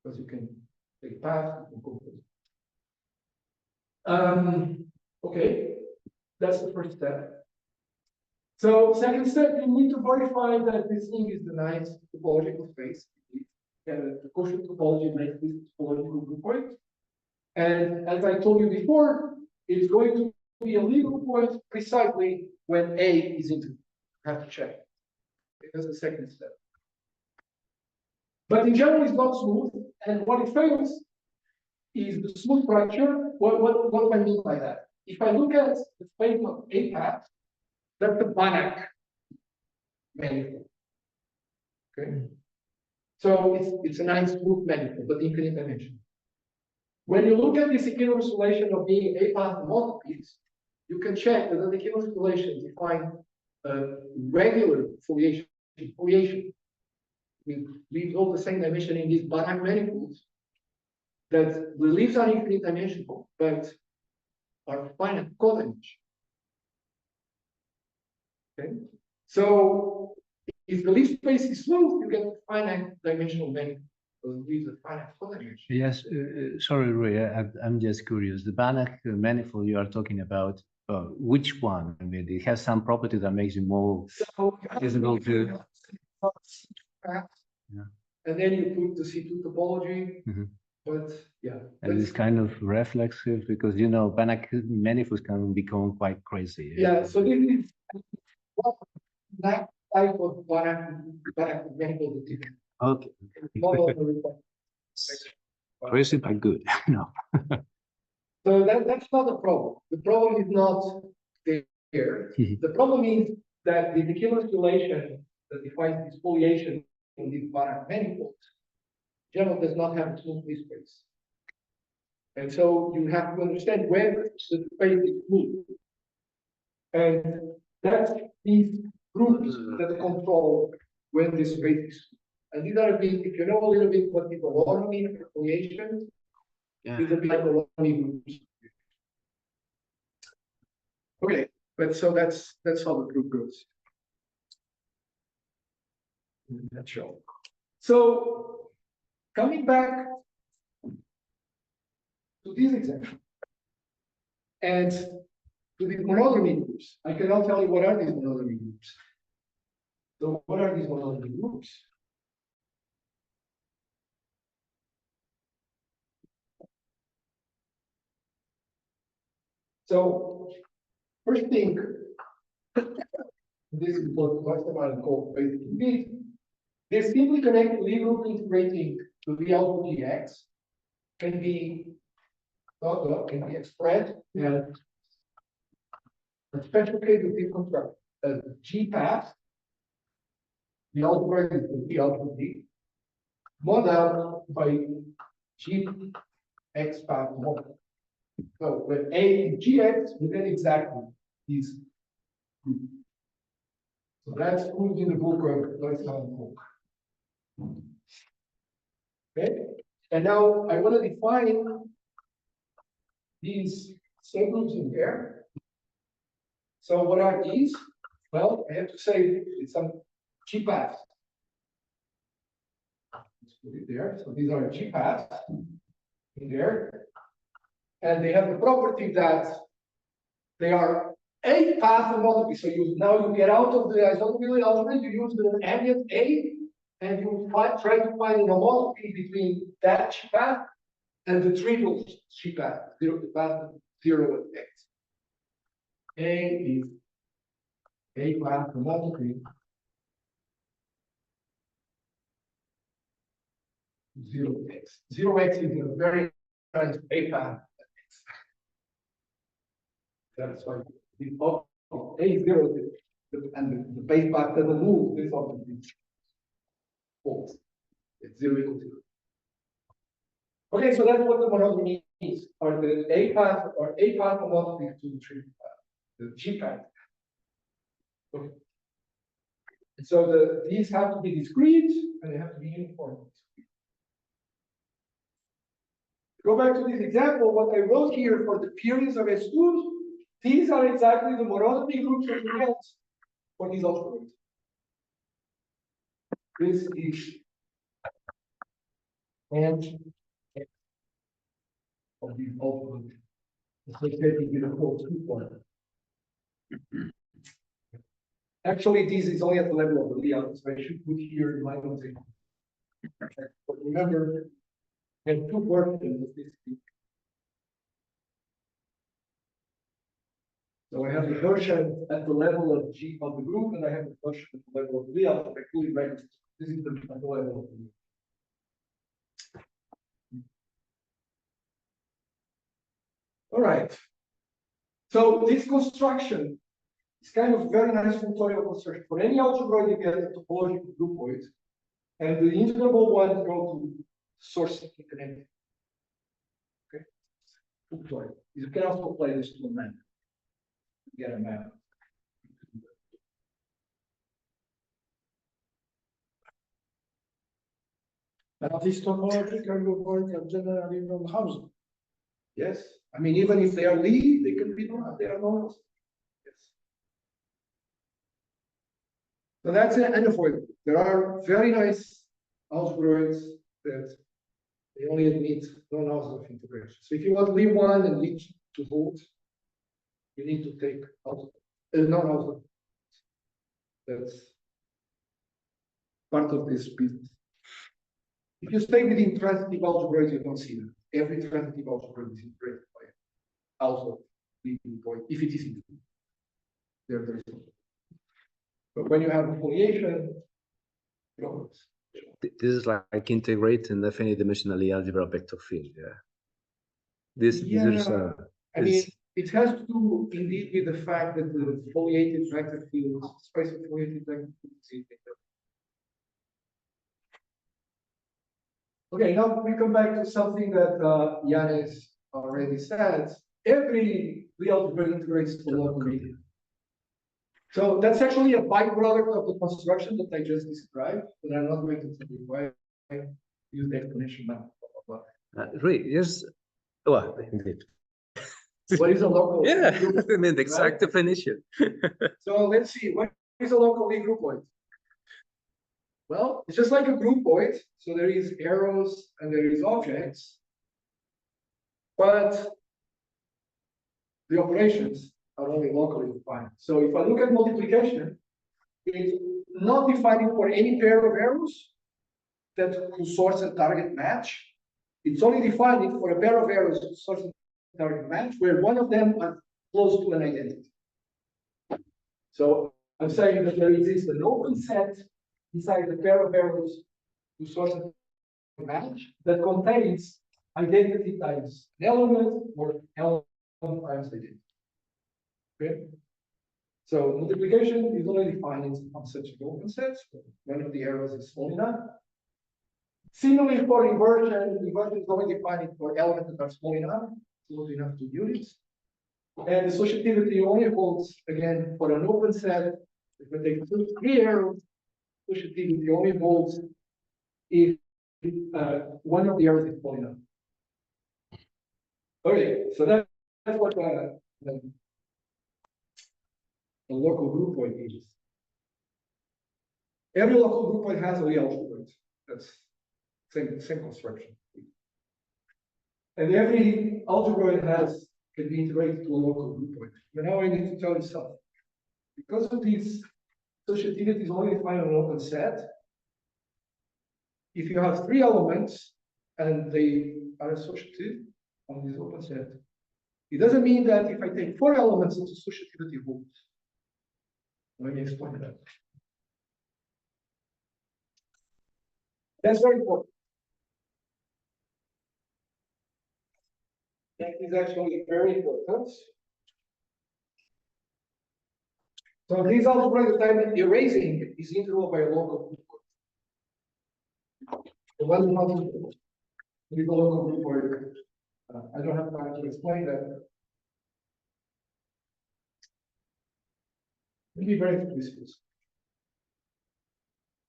Because you can take path, you can compose. Okay, that's the first step. So second step, you need to verify that this thing is the nice topological space. The quotient topology makes this topological group point. And as I told you before, it's going to be a legal point precisely when A is integer. Have to check. That's the second step. But in general, it's not smooth. And what it fails is the smooth fracture. What do I mean by that? If I look at the space of A path, that's the Banach manifold. Okay. So it's a nice smooth manifold, but infinite dimension. When you look at this equivalence relation of being A path homotopies, you can check that the equivalence relation define regular foliation. We leave all the same dimension in these Banach manifolds that the leaves are infinite dimensional, but are finite codimension. Okay, so if the leaf space is smooth, you get finite dimensional manifold. The leaves are finite codimension. Yes, sorry, Rui, I'm just curious. The Banach manifold you are talking about, which one? I mean, it has some property that makes it more visible to. Yeah. And then you put the C2 topology, but yeah. And it's kind of reflexive because you know Banach manifolds can become quite crazy. Yeah, so this is that type of Banach manifold. Okay. Crazy but good. No. So that's not a problem. The problem is not there. The problem is that the equivalence relation that defines this foliation in these Banach manifolds, general does not have a smooth leaf space. And so you have to understand where the space is smooth. And that's these groups that control when this space is smooth. And these are a bit, if you know a little bit what the Loja mean for foliation, these are like Loja groups. Okay, but so that's how the group goes. In a nutshell. So coming back to this example and to these monodromy groups, I cannot tell you what are these monodromy groups. So what are these monodromy groups? So first thing, this is what Westermann called basic indeed. They simply connect Lie group integrating to the output GX can be expressed as a special case of this construct as G path. The algebra is the output D. model by G X path model. So when A is GX, we get exactly these. So that's proved in the book of book. Okay, and now I want to define these subgroups in there. So what are these? Well, I have to say it's some G paths. Let's put it there. So these are G paths in there. And they have the property that they are a path homotopy. So you get out of the isomorphic algebra, you use the ambient A, and you try to find an homotopy between that G path and the triple G path, the path 0 and X. A is a path homotopy 0x. 0x is a very nice a path. That's why the A0 and the base path doesn't move. This obviously false. It's 0 equal 0. Okay, so that's what the monotony is, or the A path or A path homotopy to the triple path, the G path. Okay. And so these have to be discrete and they have to be uniform. Go back to this example, what I wrote here for the periods of S2s, these are exactly the monotony groups of the heads for these algebroids. This is and of these algebroids associated with a whole 2 point. Actually, this is only at the level of the layout, so I should put here in my notation. But remember, we have 2 versions of this. So I have the version at the level of G of the group, and I have the version at the level of the layout. I fully recognize this is the level of the group. All right. So this construction is kind of very nice functorial construction. For any algebroid, you get a topological groupoid, and the integrable ones go to source infinity. Okay. Functorial. You can also apply this to a map. Get a map. Now, these topological groupoids are generally non-Hausdorff. Yes. I mean, even if they are Lie, they can be not, they are not. Yes. So that's an aneuploid. There are very nice algebroids that they only admit non-Hausdorff integration. So if you want Lie 1 and Lie 2 to hold, you need to take non-Hausdorff. That's part of this business. If you stay within transitive algebroids, you don't see them. Every transitive algebroid is integrated by also leading point, if it is integrated. There's but when you have a foliation, This is like integrating the finite dimensional algebra vector field. Yeah. This is I mean, it has to do indeed with the fact that the foliated vector field, space of foliated vector field. Okay, now we come back to something that Yanis already said. Every real algebra integrates to locally. So that's actually a byproduct of the construction that I just described, but I'm not going to tell you why I use the explanation now. Really, yes. Well, indeed. What is a local? Yeah, group, I mean the exact right? definition. So let's see, what is a local Lie groupoid? Well, it's just like a groupoid. So there is arrows and there is objects, but the operations are only locally defined. So if I look at multiplication, it's not defining for any pair of arrows that whose source and target match. It's only defining for a pair of arrows whose source and target match, where one of them are close to an identity. So I'm saying that there exists an open set inside the pair of arrows whose source and match that contains identity times an element or element times identity. Okay. So multiplication is only defined on such an open set. One of the arrows is small enough. Similarly, for inversion, inversion is only defined for elements that are small enough, close enough to units. And associativity only holds, again, for an open set. If we take three arrows, associativity only holds if one of the arrows is small enough. Okay, so that's what the local group point is. Every local group point has a real algebroid. That's same construction. And every algebroid can be integrated to a local group point. But now I need to tell you something. Because of this associativity is only defined on an open set, if you have three elements and they are associative on this open set, it doesn't mean that if I take four elements, it's associativity holds. Let me explain that. That's very important. That is actually very important. So this algebraic time erasing is integral by a local group point. The one not with a local group point. I don't have time to explain that. Let me be very explicit.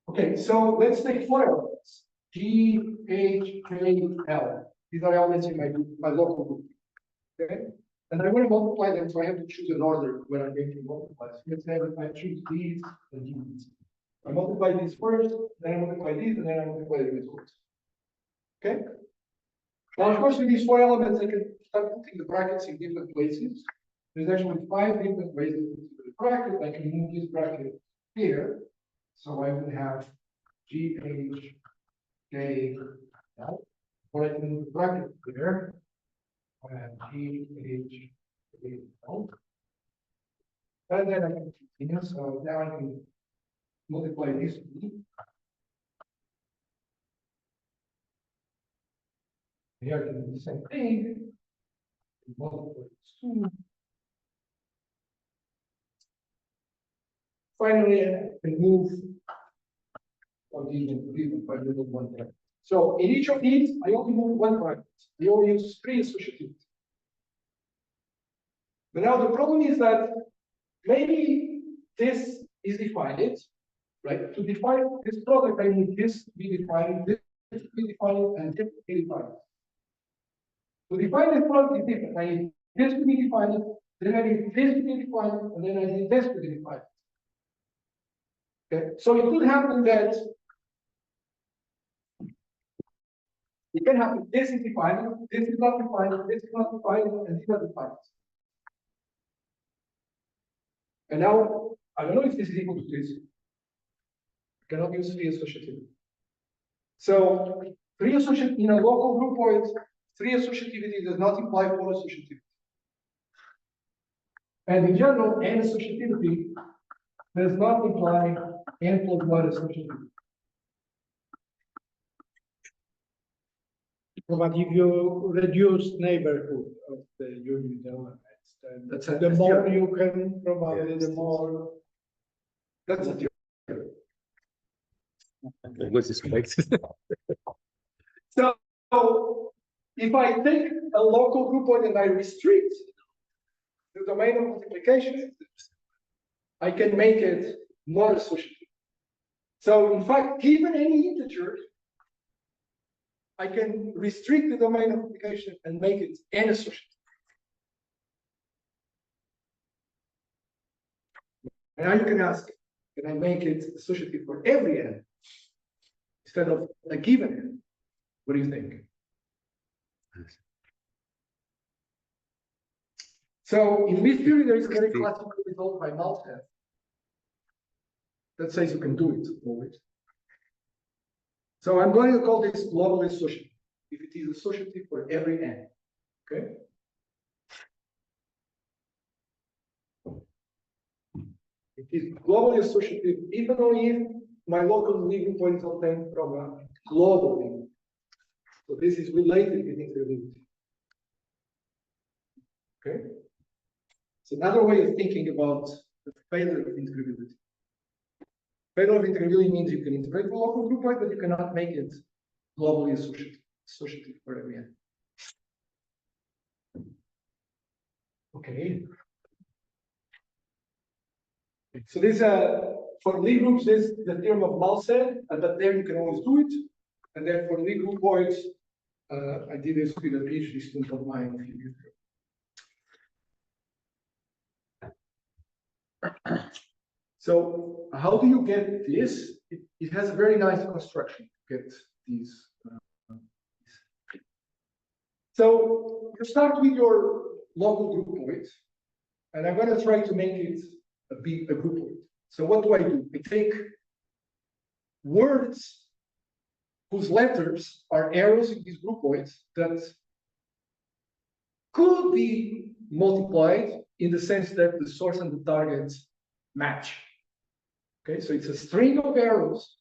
Okay, so let's take four elements. G, H, K, L. These are elements in my local group. Okay? And I want to multiply them, so I have to choose an order when I'm going to multiply. So let's say I choose these and these. I multiply these first, then I multiply these, and then I multiply the results. Okay? Now, of course, with these four elements, I can start putting the brackets in different places. There's actually 5 different ways to put the bracket. I can move this bracket here. So I would have G, H, K, L. Or I can move the bracket there. I have G, H, K, L. And then I can continue. So now I can multiply this two. Here I can do the same thing. Multiply this two. Finally, I can move or even by little one bracket. So in each of these, I only move one bracket. I only use 3 associativity. But now the problem is that maybe this is defined, right? To define this product, I need this to be defined, this to be defined, and this to be defined. To define this product is different. I need this to be defined, then I need this to be defined, and then I need this to be defined. Okay, so it could happen that it can happen. This is defined, this is not defined, this is not defined, and this is not defined. And now I don't know if this is equal to this. I cannot use 3 associativity. So 3 associativity in a local group point, 3 associativity does not imply 4 associativity. And in general, n associativity does not imply n plus 1 associativity. But if you reduce neighborhood of the unit elements, then That's the more you can, probably the more. That's a theory. What's this So if I take a local group point and I restrict the domain of multiplication, I can make it not associative. So in fact, given any integer, I can restrict the domain of multiplication and make it n associative. And now you can ask, can I make it associative for every n instead of a given n? What do you think? So in this theory, there is a very classical result by Maltsev that says you can do it always. So I'm going to call this globally associative, if it is associative for every n. Okay. It is globally associative, even if my local leading point is obtained from a global leading. So this is related with integrability. Okay. It's another way of thinking about the failure of integrability. Failure of integrability means you can integrate a local group point, but you cannot make it globally associative for every n. Okay. So this for Lie groups, this is the theorem of Malset, but there you can always do it. And then for Lie groupoids, I did this with a PhD student of mine a few years ago. So how do you get this? It has a very nice construction to get these. So you start with your local groupoid, and I'm going to try to make it a groupoid. So what do? I take words whose letters are arrows in these groupoids that could be multiplied in the sense that the source and the target match. Okay, so it's a string of arrows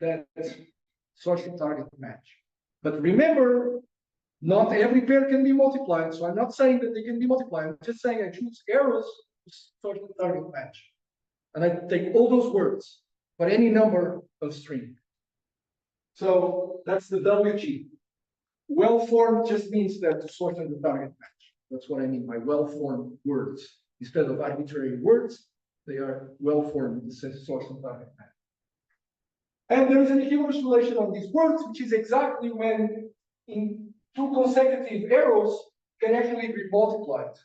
that source and target match. But remember, not every pair can be multiplied. So I'm not saying that they can be multiplied. I'm just saying I choose arrows to source and target match. And I take all those words for any number of string. So that's the WG. Well-formed just means that the source and the target match. That's what I mean by well-formed words. Instead of arbitrary words, they are well-formed in the sense of source and target match. And there is an equivalence relation on these words, which is exactly when in two consecutive arrows can actually be multiplied.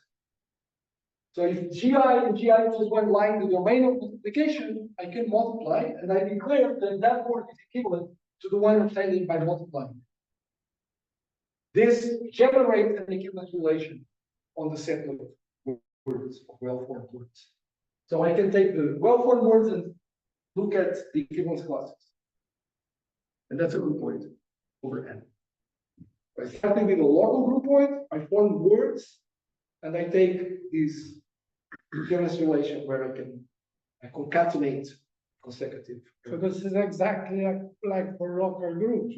So if GI and GI equals one line, the domain of multiplication, I can multiply, and I declare that that word is equivalent to the one obtained by multiplying. This generates an equivalence relation on the set of words, of well-formed words. So I can take the well-formed words and look at the equivalence classes. And that's a groupoid over n. By starting with a local groupoid, I form words, and I take this equivalence relation where I concatenate consecutive. So this is exactly like for local groups.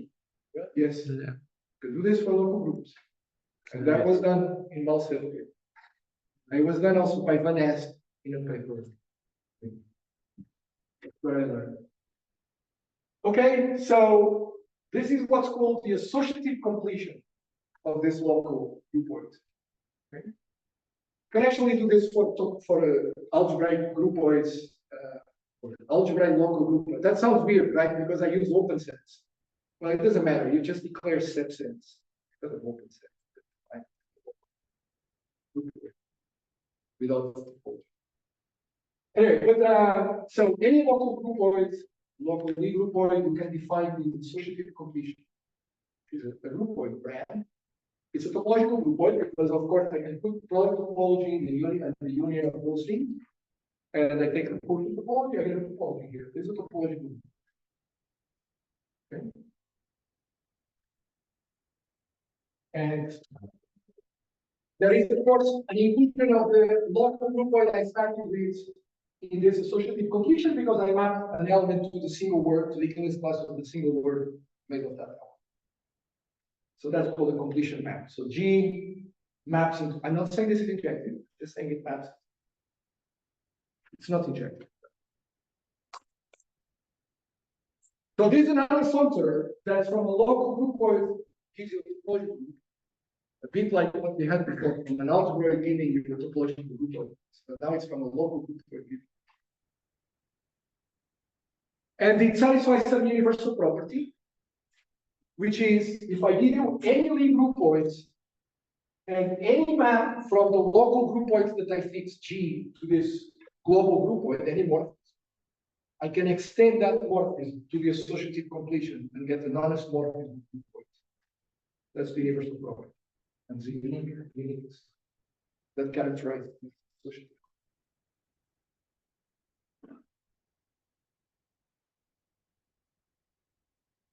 Yes. Yeah. You can do this for local groups. And that was done in Malset. It was done also by Fernandes in a paper. Where I learned. Okay, so this is what's called the associative completion of this local groupoid. Okay. You can actually do this for algebraic groupoids, or algebraic local groupoid. That sounds weird, right? Because I use open sets. Well, it doesn't matter. You just declare subsets instead of open sets. Right? Without topology. Anyway, but so any local groupoid, local Lie groupoid, you can define with associative completion. Is a groupoid brand. It's a topological groupoid because, of course, I can put product topology in the union of those things, and I take the portion topology. I get a topology here. This is a topological group. Okay. And there is, of course, an inclusion of the local groupoid I started with in this associative completion because I map an element to the single word, to the equivalence class of the single word made of that element. So that's called a completion map. So G maps into, I'm not saying this is injective, just saying it maps. It's not injective. So this is another filter that's from a local groupoid gives you a topological group. A bit like what we had before, from an algebroid giving you a topological groupoid. So now it's from a local groupoid giving. And it satisfies some universal property, which is if I give you any Lie groupoids and any map from the local groupoids that I fix G to this global groupoid, any morphism, I can extend that morphism to the associative completion and get an honest morphism groupoid. That's the universal property. And the uniqueness that characterizes the associative.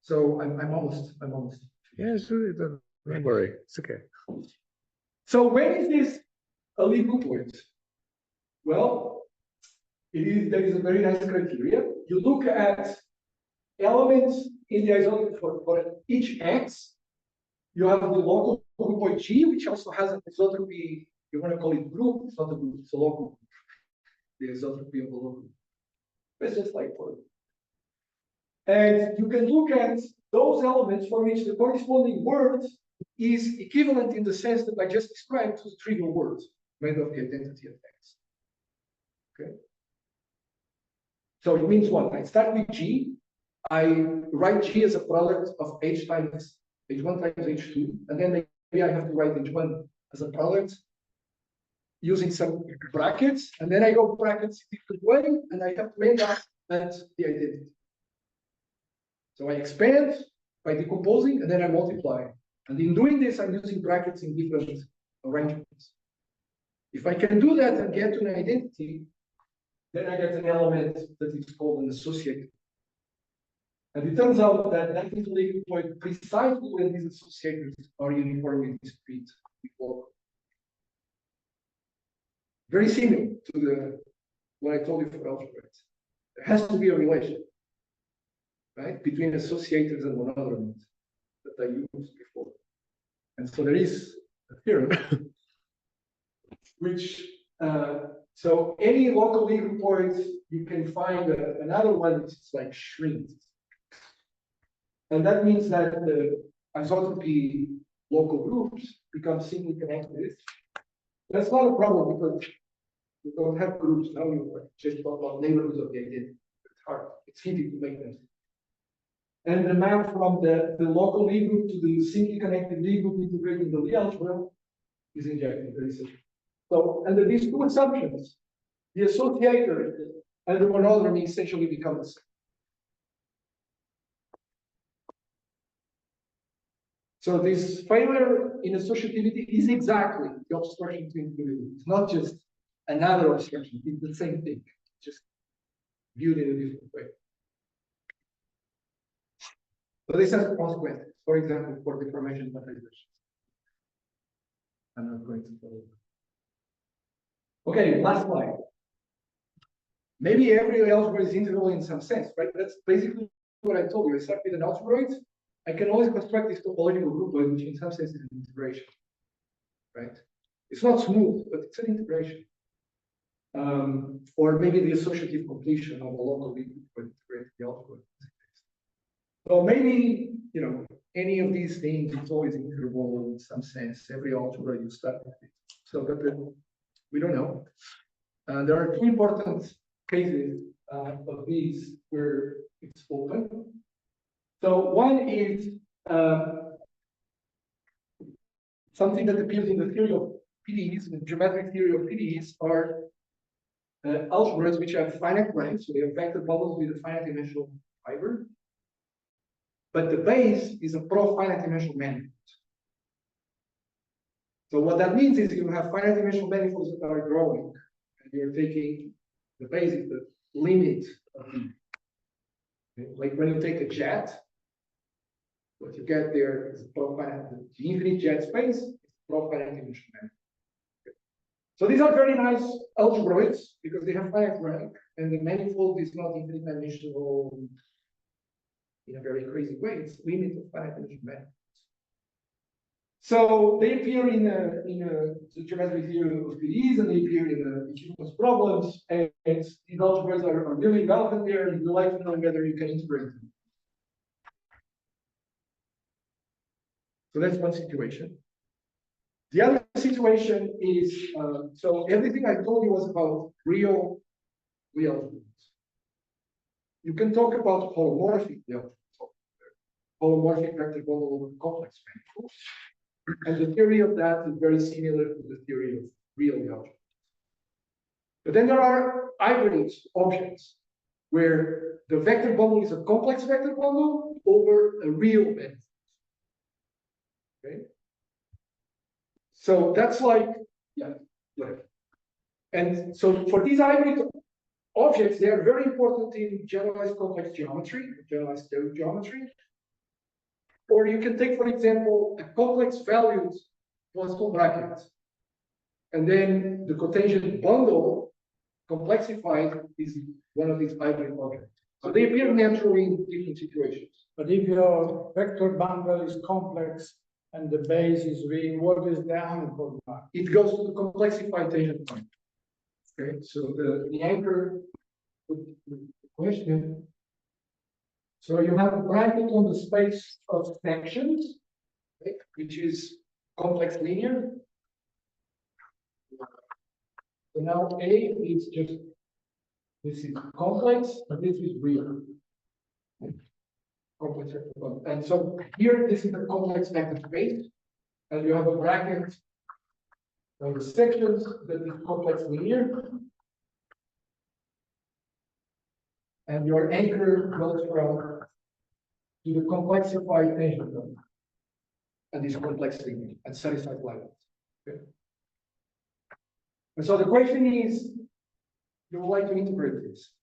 So I'm almost. Yeah, sure. Don't worry. It's okay. So when is this a Lie groupoid? Well, there is a very nice criteria. You look at elements in the isolated for each X. You have the local groupoid G, which also has an isotropy. You want to call it group? It's not a group. It's a local group. The isotropy of a local group. It's just like for. And you can look at those elements for which the corresponding word is equivalent in the sense that I just described to the trivial word made of the identity of X. Okay. So it means what? I start with G, I write G as a product of H times H1 times H2, and then maybe I have to write H1 as a product using some brackets, and then I go brackets a different way, and I have to end up at the identity. So I expand by decomposing, and then I multiply. And in doing this, I'm using brackets in different arrangements. If I can do that and get to an identity, then I get an element that is called an associator. And it turns out that that is the point precisely when these associators are uniformly discrete. Very similar to what I told you for algebroids. There has to be a relation, right, between associators and monoidal that I used before. And so there is a theorem which, so any local Algebroids, you can find another one which is like shrink. And that means that the isotropy local groups become simply connected. That's not a problem because you don't have groups now, you just talk about neighborhoods of the identity. It's hard, it's easy to make them. And the map from the local Lie group to the simply connected Lie group integrating the Lie algebra is injected very simple. So under these two assumptions, the associator and the monodromy essentially become the same. So this failure in associativity is exactly the obstruction to integrability. It's not just another obstruction, it's the same thing, just viewed in a different way. So this has consequences, for example, for deformation factorizations. I'm not going to follow. Okay, last slide. Maybe every algebra is integral in some sense, right? That's basically what I told you. I start with an algebroid. I can always construct this topological groupoid, which in some sense is an integration, right? It's not smooth, but it's an integration. Or maybe the associative completion of a local groupoid integrated the algebroid. So maybe, you know, any of these things is always integrable in some sense. Every algebra you start with it. So, but we don't know. There are two important cases of these where it's open. So one is something that appears in the theory of PDEs, the geometric theory of PDEs are algebras which have finite rank, so they have vector bubbles with a finite dimensional fiber. But the base is a pro-finite dimensional manifold. So what that means is you have finite dimensional manifolds that are growing, and you're taking the base is the limit of them. Okay? Like when you take a jet, what you get there is pro-finite, the infinite jet space is pro-finite dimensional manifold. Okay? So these are very nice algebroids because they have finite rank, and the manifold is not infinite dimensional in a very crazy way. It's limit of finite dimensional manifolds. So they appear in the geometric theory of PDEs, and they appear in the equivalence problems, and these algebras are really relevant there, and you'd like to know whether you can integrate them. So that's one situation. The other situation is, so everything I told you was about real algebras. You can talk about holomorphic algebras, holomorphic vector bundle over complex manifolds. And the theory of that is very similar to the theory of real algebra. But then there are hybrid objects where the vector bundle is a complex vector bundle over a real manifold. Okay. So that's like, yeah, whatever. And so for these hybrid objects, they are very important in generalized complex geometry, generalized steric geometry. Or you can take, for example, a complex valued Poisson bracket. And then the cotangent bundle complexified is one of these hybrid objects. So they appear naturally in different situations. But if your vector bundle is complex and the base is real, what is the anchor mark? It goes to the complexified tangent point. Okay, so the anchor question. So you have a bracket on the space of sections, right, which is complex linear. So now A is just, this is complex, but this is real. Complex vector fund. And so here, this is a complex vector space, and you have a bracket on the sections that is complex linear. And your anchor goes from to the complexified tangent node and this complex linear and satisfied levels. Okay. And so the question is, you would like to integrate this.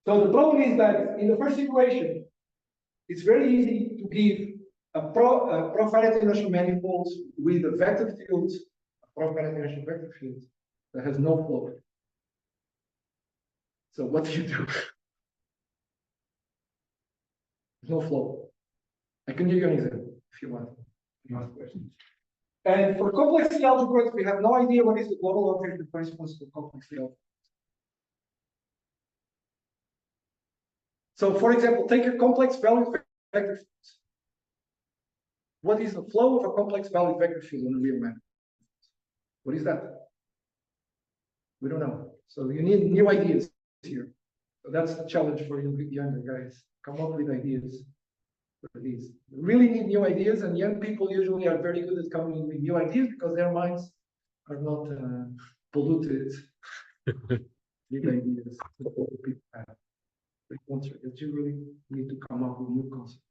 So the problem is that in the first equation, it's very easy to give a profinite dimensional manifold with a vector field, a profinite dimensional vector field that has no flow. So what do you do? No flow. I can give you an example if you want. You ask questions. And for complexity algebroids, we have no idea what is the global object that corresponds to complexity algebra. So, for example, take a complex value vector field. What is the flow of a complex value vector field on a real manifold? What is that? We don't know. So you need new ideas here. So that's the challenge for you younger guys. Come up with ideas for these. You really need new ideas, and young people usually are very good at coming with new ideas because their minds are not polluted with ideas that other people have. That you really need to come up with new concepts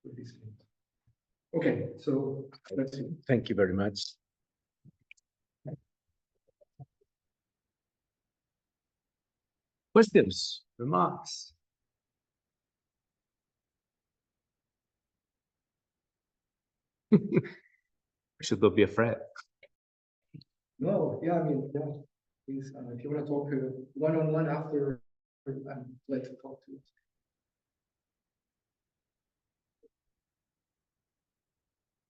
for these things. Okay, so let's see. Thank you very much. Questions, remarks? Should not be afraid. No, yeah, I mean, yeah. Please, if you want to talk one-on-one after, I'm glad to talk to you.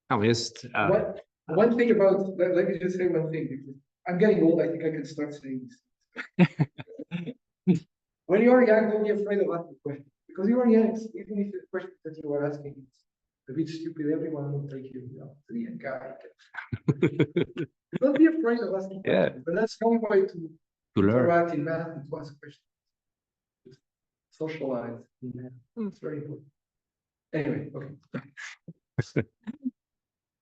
I'm just One thing about, let me just say one thing, because I'm getting old, I think I can start saying this. When you are young, don't be afraid of asking questions, because you are young, even if the question that you are asking is a bit stupid, everyone will take you, you know, to the young guy. Don't be afraid of asking questions, but that's the only way to learn. interact in math and to ask questions. Just socialize in math. It's very important. Anyway, okay.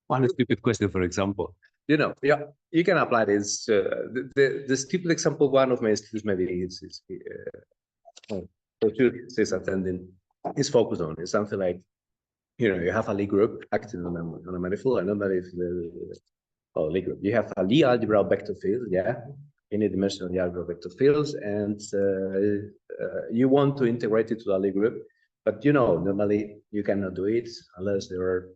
One stupid question, for example. You know, yeah, you can apply this. The stupid example one of my students maybe is attending is focused on is something like, you know, you have a Lie group acting on a manifold. I don't know if Lie group. You have a Lie algebra vector field, yeah, any dimensional algebra vector fields, and you want to integrate it to the Lie group, but you know, normally you cannot do it unless they are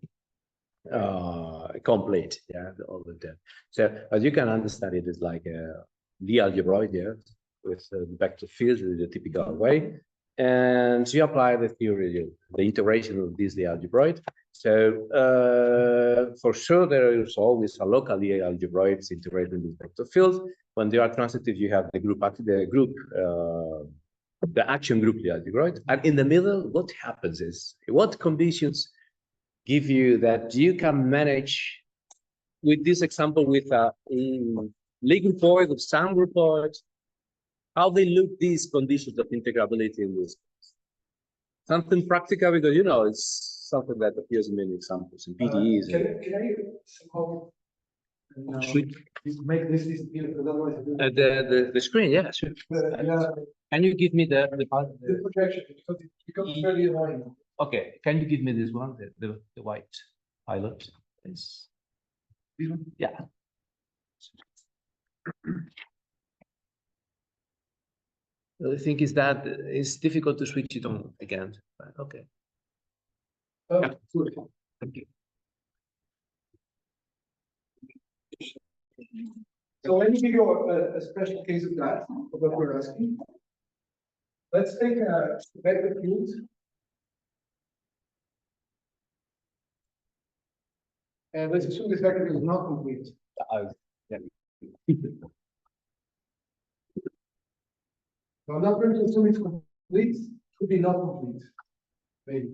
complete, yeah, all of them. So, as you can understand, it is like the algebroid, yeah, with the vector fields in the typical way, and you apply the theory, the integration of this algebroid. So, for sure, there is always a local algebroids integrated with vector fields. When they are transitive, you have the action group algebroid, and in the middle, what happens is what conditions give you that you can manage with this example with a Lie groupoid or some groupoid, how they look these conditions of integrability in this case. Something practical, because you know it's something that appears in many examples in PDEs. Can I somehow make this disappear? Because otherwise the screen, yeah, sure. yeah, Can you give me the projection, because it becomes very annoying. Okay, can you give me this one, the white pilot? Yes. This one? Yeah. The thing is that it's difficult to switch it on again. But okay. Oh, Yeah. good. Thank you. So let me give you a special case of that, of what we're asking. Let's take a vector field. And let's assume this vector field is not complete. Yeah. So I'm not going to assume it's complete, it could be not complete. maybe.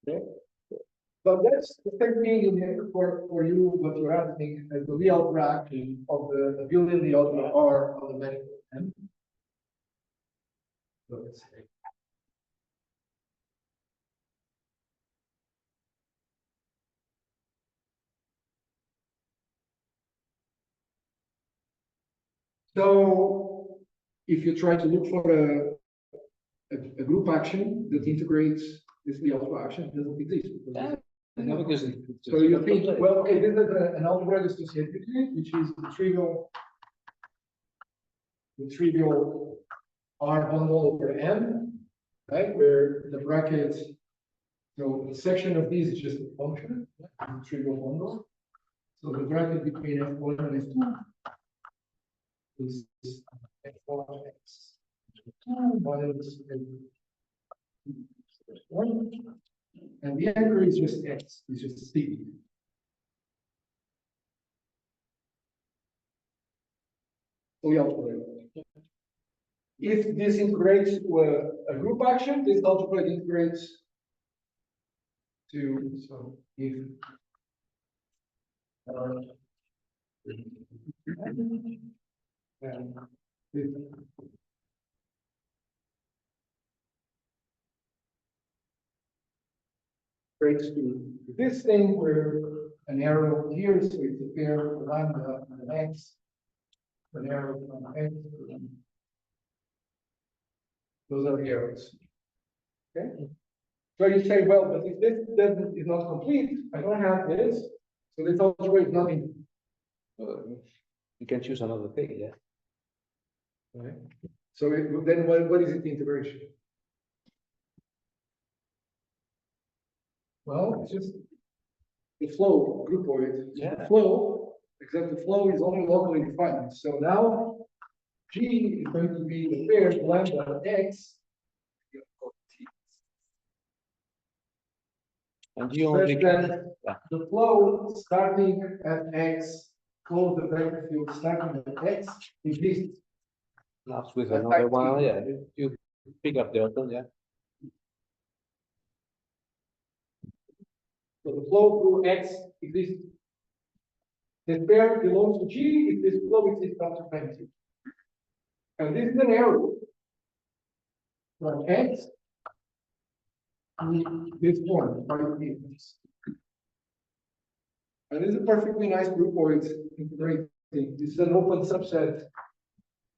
Okay. But that's the same thing in for you, what you're asking, as the Lie algebra action of the building the algebra R on the manifold M. So let's say. So if you try to look for a group action that integrates this Lie algebra action, it doesn't exist. Because So you think, well, okay, this is an algebraic associativity, which is the trivial R bundle over M, right? Where the bracket, so the section of this is just a function, the trivial bundle. So the bracket between F1 and F2 is F1 X 2 minus F1, and the anchor is just X, it's just C. So yeah, if this integrates to a group action, this algebra integrates to, so if and if breaks to this thing where an arrow here, so it's a pair of lambda and an X, an arrow from X. Those are the arrows. Okay. So you say, well, but if this is not complete, I don't have this, so this algebra is nothing. You can choose another thing, yeah. Right. So then what is it integration? Well, it's just the flow groupoid. Yeah. The flow, except the flow is only locally defined. So now G is going to be the pair lambda X. And you only Such can, that the flow starting at X, close the vector field starting at X, exists. last with That's another like one, two. yeah, you pick up the other, yeah. So the flow through X exists. The pair belongs to G if this flow exists after magnitude. And this is an arrow from X to this point, right here. And this is a perfectly nice groupoid integrating. This is an open subset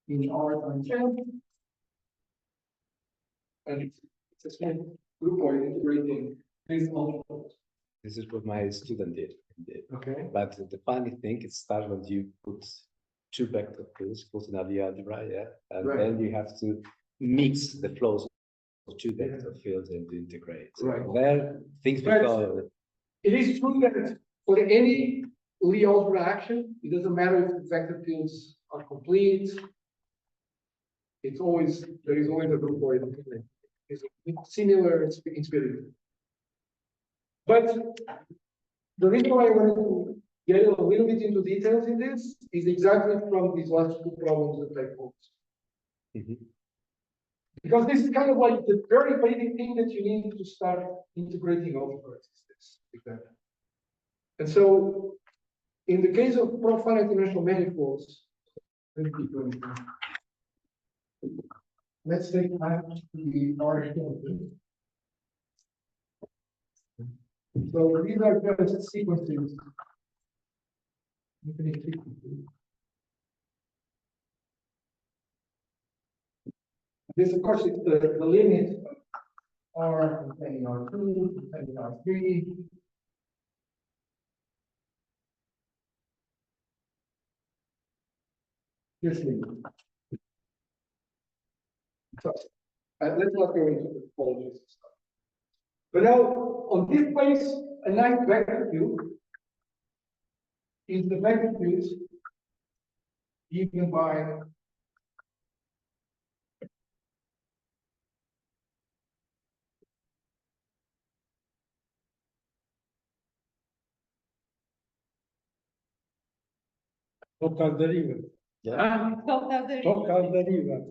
in R times M. And it's a small groupoid integrating these algebras. This is what my student did. Okay. But the funny thing, it starts when you put two vector fields, put in the algebra, yeah, and Right. then you have to mix the flows of two vector fields and to integrate. So Right. there, things Right. become. It is true that for any Lie algebra action, it doesn't matter if the vector fields are complete. It's always, there is always a groupoid. It's similar in spirit. But the reason why I wanted to get a little bit into details in this is exactly from these last two problems that I posed. Mhm. Because this is kind of like the very basic thing that you need to start integrating algebras. And so, in the case of profinite dimensional manifolds, let's take the R. So these are just sequences. Infinite sequences. This, of course, is the limit of R containing R2, containing R3. This limit. So, let's not go into the topologies and stuff. But now, on this place, a nice vector field is the vector field given by Total derivative. Total derivative.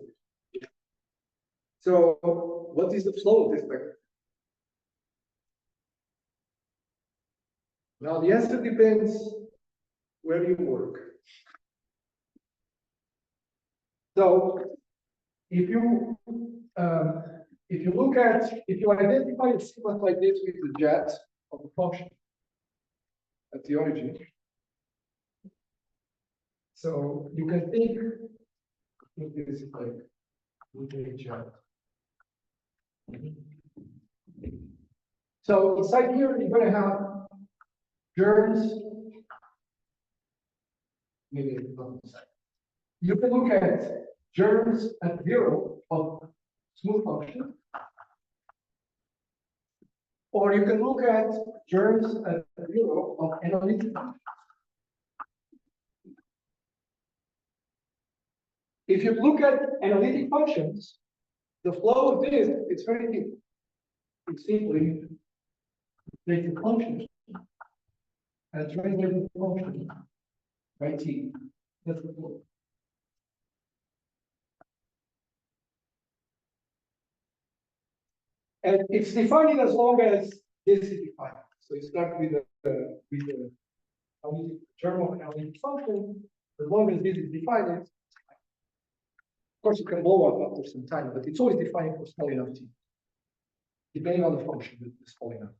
So what is the flow of this vector? Now, the answer depends where you work. So, if you identify a sequence like this with the jet of the function at the origin, so you can think this is like a jet. So inside here, you're going to have germs. Maybe not inside. You can look at germs at zero of smooth function. Or you can look at germs at zero of analytic function. If you look at analytic functions, the flow of this, it's very simple. It's simply take a function and translate the function by t. That's the flow. And it's defined as long as this is defined. So you start with the term of an analytic function. As long as this is defined, of course you can blow up after some time, but it's always defined for small enough t, depending on the function that is small enough.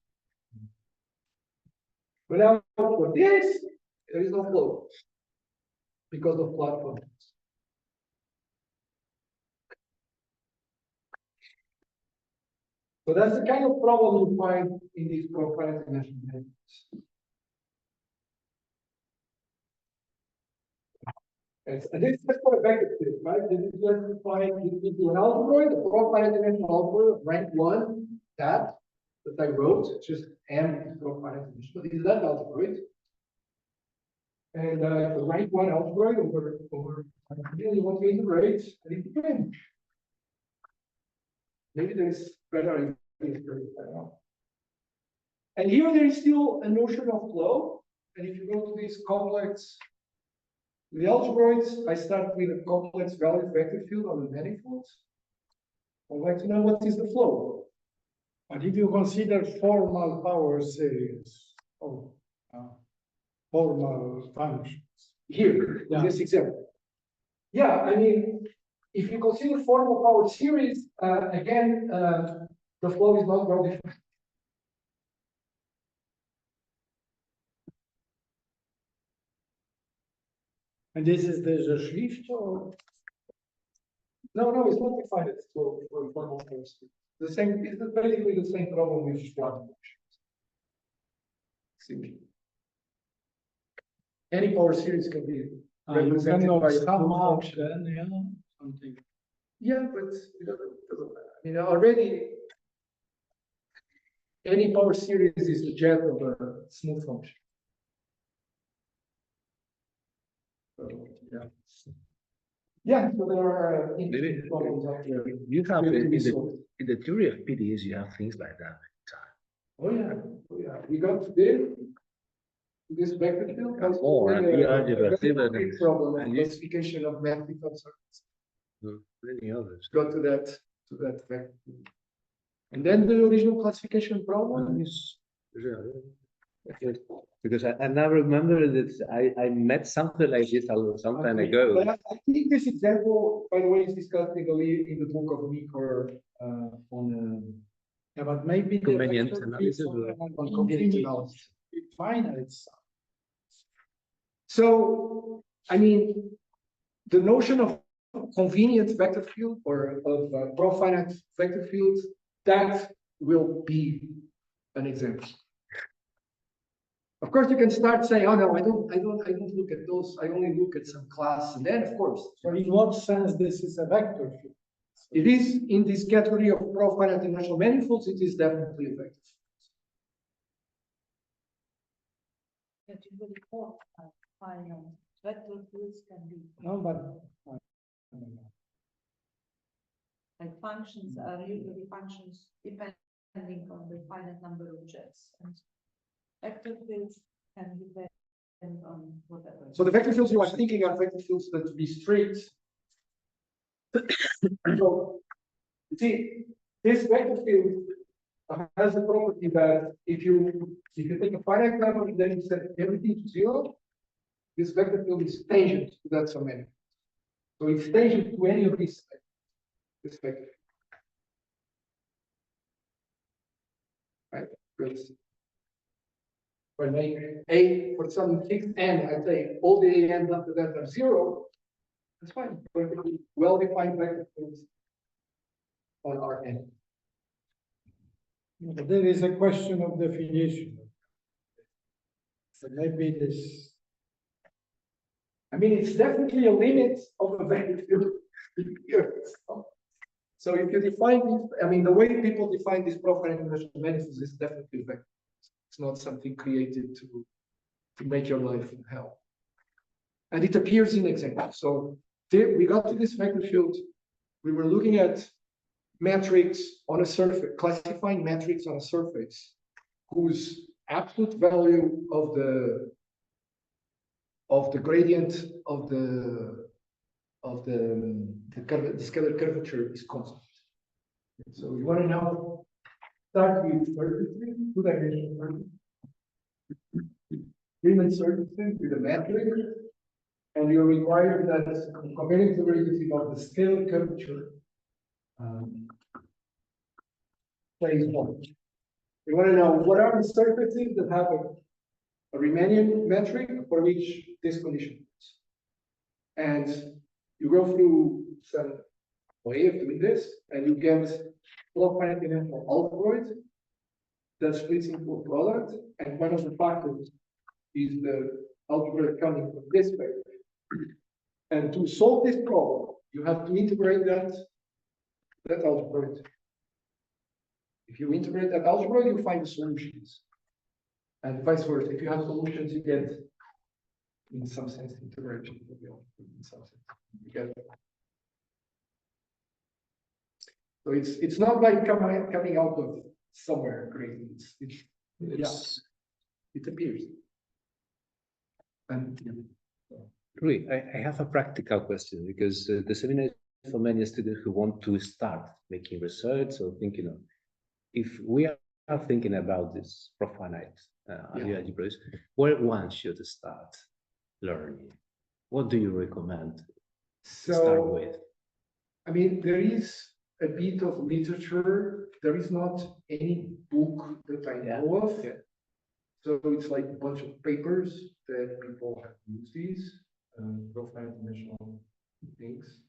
But now for this, there is no flow because of plot functions. So that's the kind of problem you find in these profiles dimensional methods. And this is for a vector field, right? This is just defined into an algebroid, a profile dimensional algebroid of rank 1, that I wrote, it's just M profile dimensional. This is that algebroid. And the rank 1 algebroid over you want to integrate, and it depends. Maybe there is better ideas for it, I don't know. And here there is still a notion of flow. And if you go to this complex, the algebroids, I start with a complex value vector field on the manifold. I'd like to know what is the flow. But if you consider formal power series of formal functions. Here, in this example. Yeah, I mean, if you consider formal power series, again, the flow is not well defined. And this is the Schlicht or? No, it's not defined as for formal power series. The same, it's basically the same problem with Schwann functions. Simply. Any power series can be represented by a full function. Yeah, something. Yeah, but it doesn't matter. I mean, already any power series is the jet of a smooth function. So, yeah. Yeah, so there are interesting problems out there. You have Really in resolved. the theory of PDEs, you have things like that. Oh yeah. We got this vector field. And more, and the algebra, Big problem of and you- classification of mathematical circuits. Many others. Got to that vector field. And then the original classification problem is Because I now remember that I met something like this some time ago. But I think this example, by the way, is discussed in the book of Meeker on Yeah, but maybe the Convenient vector analysis field or- and on convenient infinite analysis. finite. So, I mean, the notion of convenient vector field or of profinite vector field, that will be an example. Of course, you can start saying, "Oh no, I don't look at those. I only look at some class." And then, of course, So in what sense this is a vector field? it is in this category of profinite dimensional manifolds. It is definitely a vector field. That you will report finite vector fields can be No, but like functions are usually functions depending on the finite number of jets. And vector fields can depend on whatever. So the vector fields you are thinking are vector fields that restrict. So, you see, this vector field has the property that if you take a finite number and then you set everything to zero, this vector field is tangent to that submanifold. So it's tangent to any of these this vector. Right? Because when I a for some fixed n, I say all the a n's after that are zero, that's fine. Perfectly well-defined vector fields on Rn. There is a question of definition. So maybe this, I mean, it's definitely a limit of the vector field here. So if you define this, I mean, the way people define this profile dimensional manifolds is definitely vector. It's not something created to make your life in hell. And it appears in examples. So there, we got to this vector field. We were looking at metrics on a surface, classifying metrics on a surface whose absolute value of the gradient of the scalar curvature is constant. So you want to now start with surfaces, two-dimensional surfaces, Riemann surfaces with a metric, and you're required that comparing the derivative of the scalar curvature plays one. You want to know what are the surfaces that have a Riemannian metric for which this condition is. And you go through some way of doing this, and you get finite dimensional algebroid that splits into a product, and one of the factors is the algebra coming from this vector. And to solve this problem, you have to integrate that algebroid. If you integrate that algebra, you find the solutions. And vice versa. If you have solutions, you get, in some sense, integration. In some sense, you get. So it's not like coming out of somewhere crazy. It appears. And Rui, I have a practical question because the seminar is for many students who want to start making research or thinking of, if we are thinking about this profinite algebroids, where one should start learning? What do you recommend to start with? I mean, there is a bit of literature. There is not any book that I know of. Yeah. So it's like a bunch of papers that people have used these profinite dimensional things.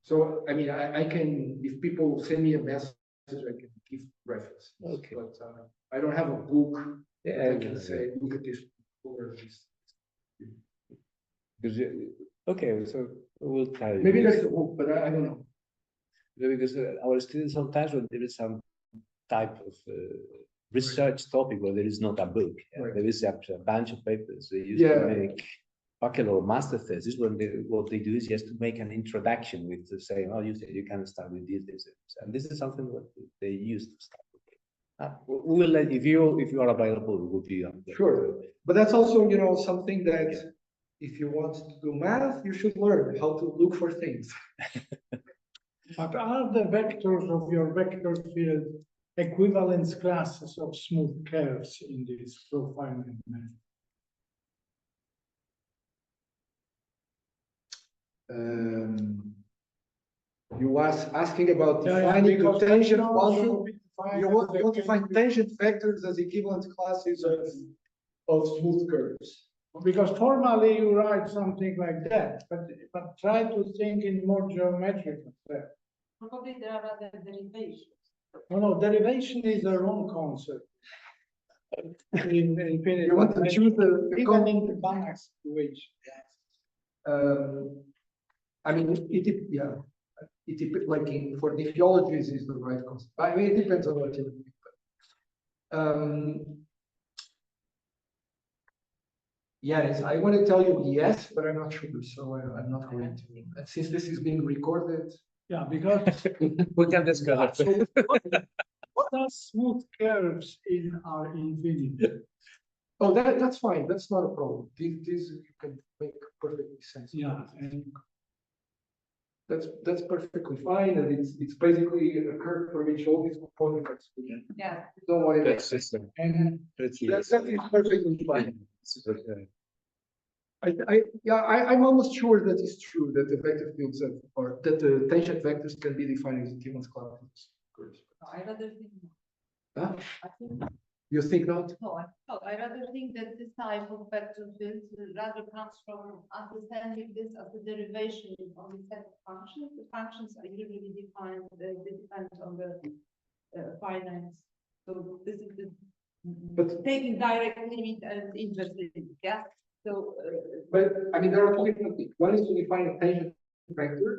So I mean, I can, if people send me a message, I can give references. Okay. But I don't have a book that I can say, look at this or this. Okay, so we'll try. Maybe there's a book, but I don't know. Because our students sometimes when there is some type of research topic where there is not a book, Right. there is a bunch of papers they used to make bachelor or master thesis. When what they do is just to make an introduction with the saying, oh, you can start with this, and this is something that they use to start with. We will let, if you are available, we will be Sure, but that's also something that if you want to do math, you should learn how to look for things. but are the vectors of your vector field equivalence classes of smooth curves in this profiling method? You was asking about defining the tangent bundle. You want to find tangent vectors as equivalent classes of smooth curves. Because formally you write something like that, but try to think in more geometrical terms. Probably there are other derivations. No, derivation is the wrong concept. In infinite You want to choose even in the Banach situation. I mean, like for the theologies is the right concept. I mean, it depends on what you do. Yes, I want to tell you yes, but I'm not sure, so I'm not going to. And since this is being recorded, Yeah, because we can discuss. what are smooth curves in our infinity? oh, that's fine. That's not a problem. These you can make perfectly sense. Yeah, and That's perfectly fine, and it's basically a curve for each all these components. Yeah. Don't worry. That's just. And That is perfectly fine. I'm almost sure that it's true that the vector fields or that the tangent vectors can be defined as equivalence classes. I rather think, Huh? I think, You think not? I rather think that this type of vector field rather comes from understanding this as a derivation on the set of functions. The functions are usually defined, they depend on the finite. So this is the But- taking direct limit and inverse limit, yeah? So, But I mean, there are two different things. One is to define a tangent vector,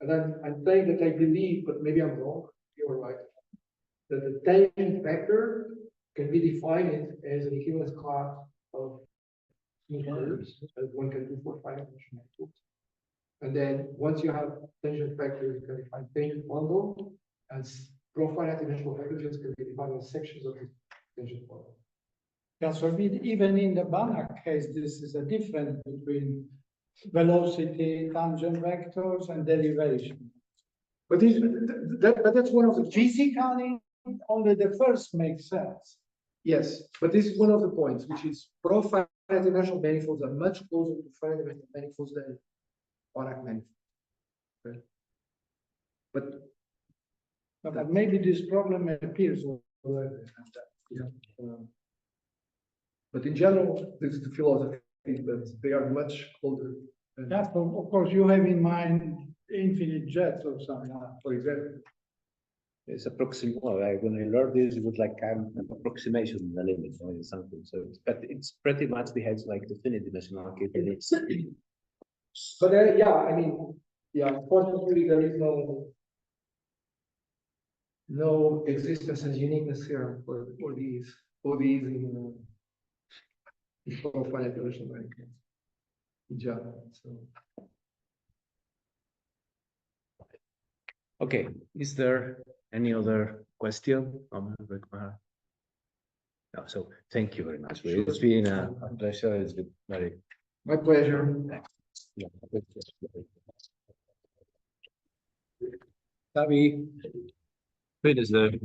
and I'm saying that I believe, but maybe I'm wrong. You're right. That the tangent vector can be defined as an equivalence class of curves, as one can do for finite dimensional manifolds. And then once you have tangent vector, you can define tangent bundle, and pro-finite dimensional vectors can be defined as sections of the tangent bundle. yeah, so even in the Banach case, this is a difference between velocity, tangent vectors and derivation. But that's one of the Physically, only the first makes sense. yes, but this is one of the points, which is pro-finite dimensional manifolds are much closer to finite dimensional manifolds than Banach manifolds. Okay. But maybe this problem appears already. But in general, this is the philosophy that they are much closer. than- Yeah, of course, you have in mind infinite jets or something. For example, It's well, when I learned this, it was like an approximation in the limit or something. So, but it's pretty much behaves like the finite dimensional calculus. but yeah, I mean, yeah, unfortunately, there is no existence as uniqueness here for these in finite dimensional manifolds. In general, so. Okay, is there any other question? No, so thank you very much. It's been a pleasure. It's been very. My pleasure. Yeah, Tavi, finish the